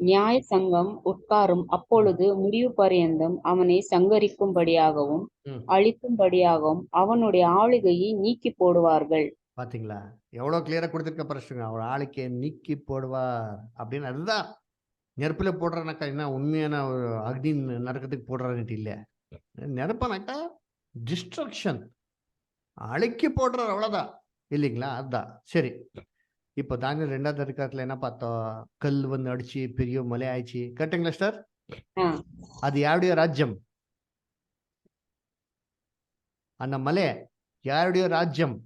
நியாய சங்கம் உட்காரும் அப்பொழுது முடிவு பரியந்தம் அவனை சங்கரிக்கும்படியாகவும் அழிக்கும்படியாகவும் அவனுடைய ஆளுகையை நீக்கி போடுவார்கள். பாத்தீங்களா எவ்வளவு கிளியரா கொடுத்திருக்க பிரச்சனை, அவர் ஆளுக்கையை நீக்கி போடுவார் அப்படின்னு. அதுதான் நெருப்புல போடுறானாக்கா என்ன உண்மையான ஒரு அக்னி நரக்கத்துக்கு போடுறான்ட்டு இல்ல, நெருப்பனாக்கா டிஸ்ட்ரக்ஷன், அழைக்கி போடுறார் அவ்வளவுதான் இல்லைங்களா. அதுதான் சரி. இப்போ தானியல் 2வது அதிகாரத்துல என்ன பார்த்தோம்? கல் வந்து அடிச்சு பெரிய மலை ஆயிடுச்சு. கரெக்டுங்களா சார்? ஆ, அது யாருடைய ராஜ்யம்? அந்த மலை யாருடைய ராஜ்யம்?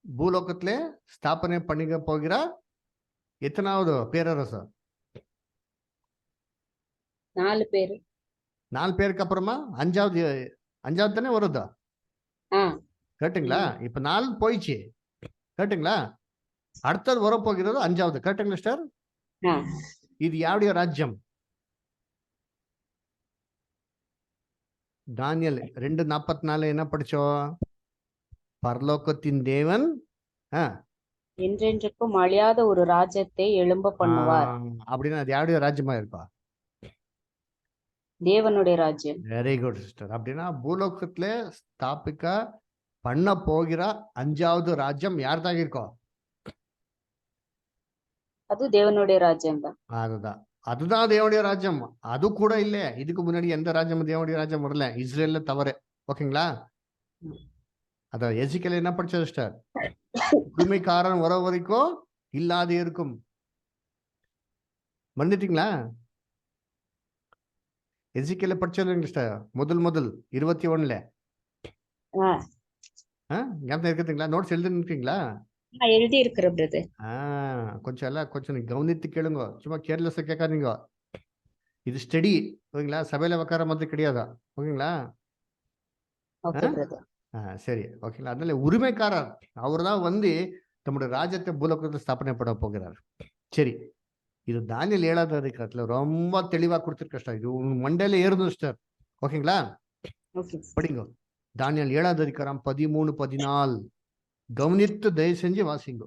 பூலோகத்திலே ஸ்தாபனை பண்ணிக்க போகிற எத்தனாவது பேரரசு? 4 பேரு. 4 பேருக்கு அப்புறமா அஞ்சாவது தானே வருதா? ஆ, கேட்டுங்களா? இப்ப 4 போயிடுச்சு. கேட்டுங்களா? அடுத்தது வரப்போகிறது 5வது. கேட்டுங்களா சார்? ஆ. இது யாருடைய ராஜ்யம்? தானியல் 2:44 என்ன படிச்சோம்? பரலோகத்தின் தேவன் என்றென்றைக்கும் அழியாத ஒரு ராஜ்யத்தை எழும்ப பண்ணுவார். அப்படின்னா அது யாருடைய ராஜ்யமா இருக்கும்? தேவனுடைய ராஜ்யம். Very good sister. அப்படின்னா பூலோகத்துல ஸ்தாபிக்க பண்ண போகிற 5வது ராஜ்யம் யார்தாக இருக்கும்? அது தேவனுடைய ராஜ்யம் தான். அதுதான் தேவனுடைய ராஜ்யம். அது கூட இல்ல, இதுக்கு முன்னாடி எந்த ராஜ்யம் தேவனுடைய ராஜ்யம் வரல, இஸ்ரேல்ல தவறு. ஓகேங்களா? அத எசிக்கல் என்ன படிச்சது சிஸ்டர்? உரிமைக்காரன் வர வரைக்கும் இல்லாத இருக்கும். மறந்துட்டீங்களா? எசிக்கல படிச்சது சிஸ்டர் முதல் 21ல. ஞாபகம் இருக்குதுங்களா? நோட்ஸ் எழுதிருக்கீங்களா? எழுதி இருக்கிற பிரதர். கொஞ்சம் நீங்க கவனித்து கேளுங்க, சும்மா கேர்லெஸ்ஸா கேட்காதீங்க. இது ஸ்டடி, ஓகேங்களா? சபையில உட்கார மாதிரி கிடையாதா? ஓகேங்களா? Okay brother. சரி, ஓகேங்களா? அதனால உரிமைக்காரர் அவர் தான் வந்து நம்முடைய ராஜ்யத்தை பூலோகத்தை ஸ்தாபனை பண்ண போகிறார். சரி, இது தானியல் 7வது அதிகாரத்துல ரொம்ப தெளிவா கொடுத்துருக்க சார். இது உங்க மண்டையில ஏறுது சார். ஓகேங்களா? படிங்க. தானியல் 7வது அதிகாரம் 13, 14 கவனித்து தயவு செஞ்சு வாசிங்க.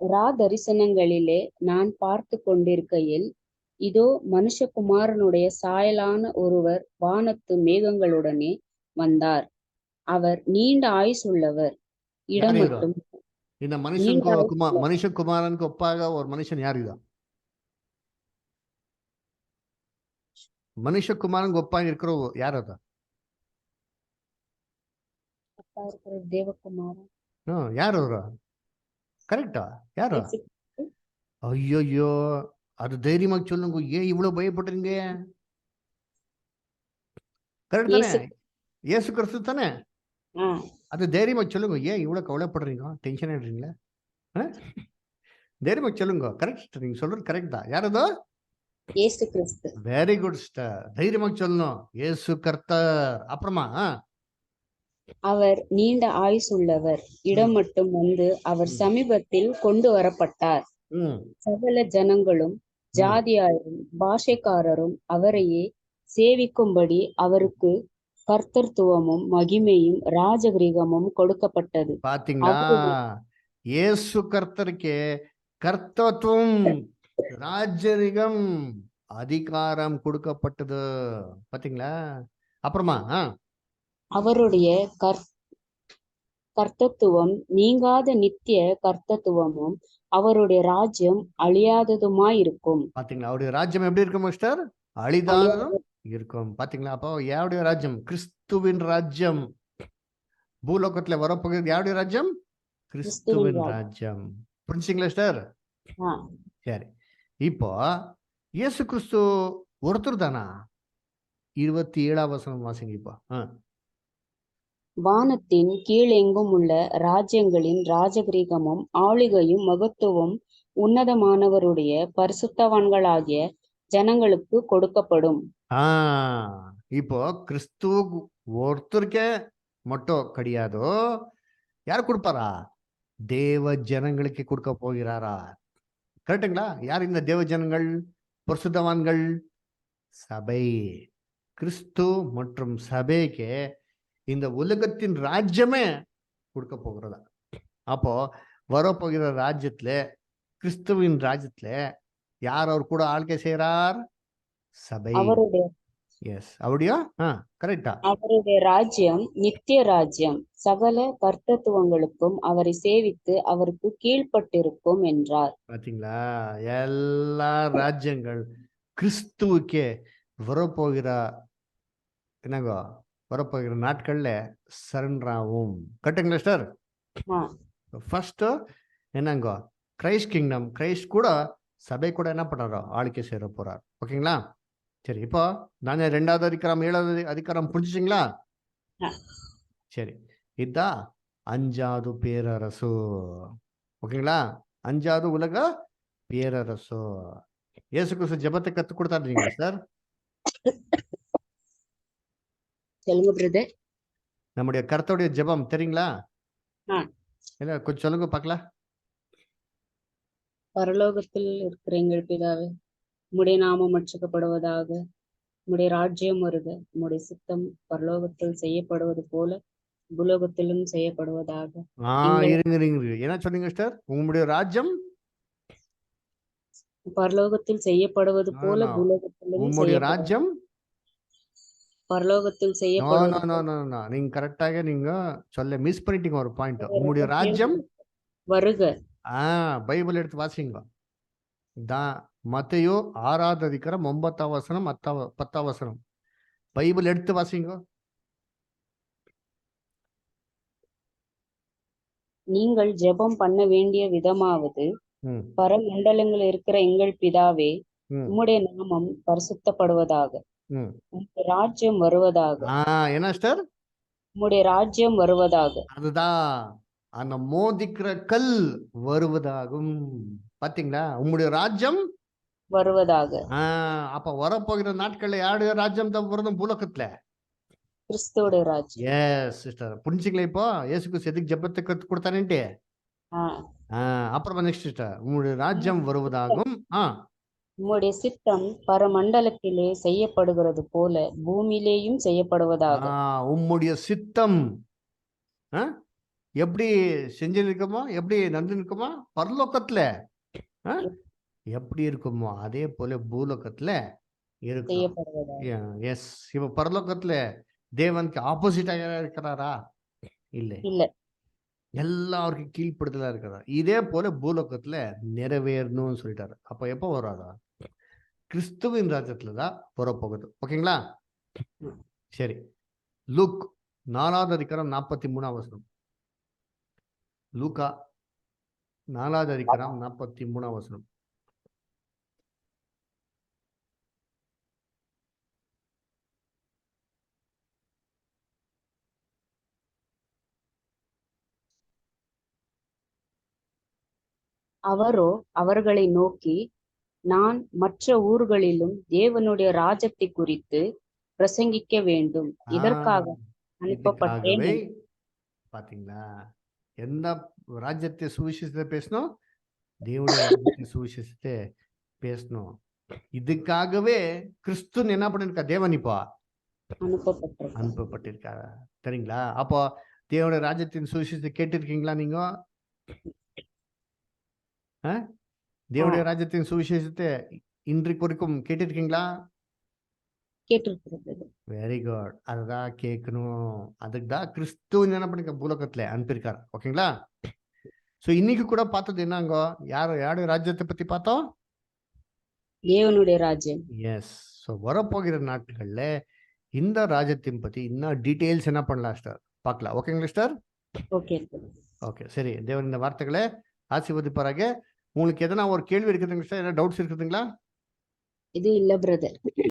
ரா தரிசனங்களிலே நான் பார்த்து கொண்டிருக்கையில், இதோ மனுஷகுமாரனுடைய சாயலான ஒருவர் வானத்து மேகங்களுடனே வந்தார். அவர் நீண்ட ஆயுசுள்ளவர். இடம் மட்டும் இந்த மனுஷகுமாரனுக்கு ஒப்பாக ஒரு மனுஷன் யார்? இதா மனுஷகுமாரனுக்கு ஒப்பாக இருக்கிற யார்? அத தேவகுமாரன். யார் அவரு? கரெக்டா? யாரு? ஐயோ, அது தைரியமா சொல்லுங்க. ஏன் இவ்வளவு பயப்படுறீங்க? கரெக்ட் தானே? இயேசு கிறிஸ்து தானே? அது தைரியமா சொல்லுங்க. ஏன் இவ்வளவு கவலைப்படுறீங்க? டென்ஷன் ஆயிடுறீங்களா? தைரியமா சொல்லுங்க. கரெக்ட், நீங்க சொல்றது கரெக்ட் தான். யாரதோ? இயேசு கிறிஸ்து. Very good star. தைரியமா சொல்லணும். இயேசு கர்த்தர். அப்புறமா அவர் நீண்ட ஆயுசுள்ளவர். இடம் மட்டும் வந்து அவர் சமீபத்தில் கொண்டு வரப்பட்டார். சகல ஜனங்களும் ஜாதியாரும் பாஷைக்காரரும் அவரையே சேவிக்கும்படி அவருக்கு கர்த்தத்துவமும் மகிமையும் ராஜகிரீகமும் கொடுக்கப்பட்டது. பாத்தீங்களா? இயேசு கர்த்தருக்கே கர்த்தத்துவம், ராஜரிகம், அதிகாரம் கொடுக்கப்பட்டது. பாத்தீங்களா? அப்புறமா அவருடைய கர்த்தத்துவம் நீங்காத நித்திய கர்த்தத்துவமும் அவருடைய ராஜ்யம் அழியாததுமாயிருக்கும். பாத்தீங்களா? அவருடைய ராஜ்யம் எப்படி இருக்கும் மாஸ்டர்? அழிதாதும் இருக்கும். பாத்தீங்களா? அப்போ யாருடைய ராஜ்யம்? கிறிஸ்துவின் ராஜ்யம். பூலோகத்துல வரப்போகிறது யாருடைய ராஜ்யம்? கிறிஸ்துவின் ராஜ்யம். புரிஞ்சுங்களா சார்? சரி, இப்போ இயேசு கிறிஸ்து ஒருத்தர் தானா? 27ஆம் வசனம் வாசிங்க. இப்போ வானத்தின் கீழெங்கும் உள்ள ராஜ்யங்களின் ராஜகிரீகமும் ஆளுகையும் மகத்துவம் உன்னதமானவருடைய பரிசுத்தவான்களாகிய ஜனங்களுக்கு கொடுக்கப்படும். இப்போ கிறிஸ்து ஒருத்தருக்கே மட்டும் கிடையாதோ, யார் கொடுப்பாரா? தேவ ஜனங்களுக்கு கொடுக்க போகிறாரா? கரெக்டுங்களா? யார் இந்த தேவ ஜனங்கள்? பரிசுத்தவான்கள், சபை. கிறிஸ்து மற்றும் சபைக்கு இந்த உலகத்தின் ராஜ்யமே கொடுக்க போகிறதா? அப்போ வரப்போகிற ராஜ்யத்துல, கிறிஸ்துவின் ராஜ்யத்துல யார் அவர் கூட ஆழ்க்கை செய்கிறார்? சபை. அவருடைய கரெக்டா? அவருடைய ராஜ்யம் நித்திய ராஜ்யம், சகல கர்த்தத்துவங்களுக்கும் அவரை சேவித்து அவருக்கு கீழ்பட்டிருக்கும் என்றார். பாத்தீங்களா? எல்லா ராஜ்யங்கள் கிறிஸ்துவுக்கே வரப்போகிற என்னங்க வரப்போகிற நாட்கள்ல சரண்டர் ஆகும். கரெக்டுங்களா சிஸ்டர்? ஆ, ஃபர்ஸ்ட் என்னங்கோ, கிரைஸ்ட் கிங்டம், கிரைஸ்ட் கூட சபை கூட என்ன பண்றாரோ ஆளுக்கை சேர போறார். ஓகேங்களா? சரி, இப்போ நான் 2வது அதிகாரம் 7வது அதிகாரம் புரிஞ்சுச்சிங்களா? ஆ. சரி, இதுதான் 5வது பேரரசு. ஓகேங்களா? 5வது உலக பேரரசு. இயேசு கிறிஸ்து ஜெபத்தை கத்து கொடுத்தாருங்களா சார்? சொல்லுங்க பிரதர். நம்முடைய கர்த்தருடைய ஜெபம் தெரியுங்களா? ஆ. இல்ல கொஞ்சம் சொல்லுங்க பார்க்கலாம். பரலோகத்தில் இருக்கிற எங்கள் பிதாவே, உம்முடைய நாமம் அர்ச்சிக்கப்படுவதாக, உம்முடைய ராஜ்யம் வருக, உம்முடைய சித்தம் பரலோகத்தில் செய்யப்படுவது போல பூலோகத்திலும் செய்யப்படுவதாக. எங்கள் இருங்க. என்ன சொன்னீங்க சார்? உங்களுடைய ராஜ்யம் பரலோகத்தில் செய்யப்படுவது போல பூலோகத்திலும் உங்களுடைய ராஜ்யம் பரலோகத்தில் செய்யப்படுவது நீங்க கரெக்டாக நீங்க சொல்ல மிஸ் பண்ணிட்டீங்க ஒரு பாயிண்ட். உங்களுடைய ராஜ்யம் வருக. பைபிள் எடுத்து வாசிங்க. தான் மத்தேயு 6வது அதிகாரம் 9வது வசனம் 10வது வசனம். பைபிள் எடுத்து வாசிங்க. நீங்கள் ஜெபம் பண்ண வேண்டிய விதமாவது, பரமண்டலங்கள் இருக்கிற எங்கள் பிதாவே, உம்முடைய நாமம் பரிசுத்தப்படுவதாக, உம்முடைய ராஜ்யம் வருவதாக. என்ன சார்? உம்முடைய ராஜ்யம் வருவதாக. அதுதான் அந்த மோதிக்கிற கல் வருவதாகும். பாத்தீங்களா? உம்முடைய ராஜ்யம் வருவதாக. அப்ப வரப்போகிற நாட்கள்ல யாருடைய ராஜ்யம் தான் வருதும்? பூலோகத்துல கிறிஸ்துவோட ராஜ்யம். எஸ் சிஸ்டர், புரிஞ்சுங்களா? இப்போ இயேசு கிறிஸ்து எதுக்கு ஜெபத்தை கத்து கொடுத்தானேன்ட்டு. அப்புறமா நெக்ஸ்ட் சிஸ்டர், உம்முடைய ராஜ்யம் வருவதாகும், உம்முடைய சித்தம் பரமண்டலத்திலே செய்யப்படுகிறது போல பூமியிலேயும் செய்யப்படுவதாக. உம்முடைய சித்தம் எப்படி செஞ்சிருக்குமோ, எப்படி நடந்திருக்குமோ பரலோகத்துல எப்படி இருக்குமோ அதே போல பூலோகத்துல இருக்கும். எஸ், இப்ப பரலோகத்துல தேவனுக்கு ஆப்போசிட்டா இருக்கிறாரா? இல்ல, எல்லாருக்கும் கீழ்ப்படுதலா இருக்கிறார். இதே போல பூலோகத்துல நிறைவேறணும்னு சொல்லிட்டாரு. அப்ப எப்போ வராதா? கிறிஸ்துவின் ராஜ்யத்துலதான் வரப்போகுது. ஓகேங்களா? சரி, லூக் 4வது அதிகாரம் 43வது வசனம். லூக்கா 4வது அதிகாரம் 43வது வசனம். அவரோ அவர்களை நோக்கி, நான் மற்ற ஊர்களிலும் தேவனுடைய ராஜ்யத்தை குறித்து பிரசங்கிக்க வேண்டும், இதற்காக அனுப்பப்பட்டேன். பாத்தீங்களா? எந்த ராஜ்யத்தை சுவிசேஷத்தை பேசணும்? தேவனுடைய ராஜ்யத்தை சுவிசேஷத்தை பேசணும். இதுக்காகவே கிறிஸ்து என்ன பண்ணிருக்கா? தேவன் இப்போ அனுப்பப்பட்டிருக்காரு. சரிங்களா? அப்போ தேவனுடைய ராஜ்யத்தின் சுவிசேஷத்தை கேட்டிருக்கீங்களா நீங்க? தேவனுடைய ராஜ்யத்தின் சுவிசேஷத்தை இன்றைக்கு வரைக்கும் கேட்டிருக்கீங்களா? Very good. அதுதான் கேட்கணும். அதுக்கு தான் கிறிஸ்து என்ன பண்ணிருக்க பூலோகத்துல அனுப்பியிருக்காரு. ஓகேங்களா? சோ இன்னைக்கு கூட பார்த்தது என்னங்க? யாருடைய ராஜ்யத்தை பத்தி பார்த்தோம்? தேவனுடைய ராஜ்யம். எஸ். சோ வரப்போகிற நாட்கள்ல இந்த ராஜ்யத்தின் பத்தி இன்னும் டீடைல்ஸ் என்ன பண்ணலாம் சார் பார்க்கலாம். ஓகேங்களா சார்? ஓகே, சரி. தேவன் இந்த வார்த்தைகளை ஆசீர்வதிப்பாராக. உங்களுக்கு எதனா ஒரு கேள்வி இருக்குதுங்களா சார்? டவுட்ஸ் இருக்குதுங்களா? இது இல்ல பிரதர்.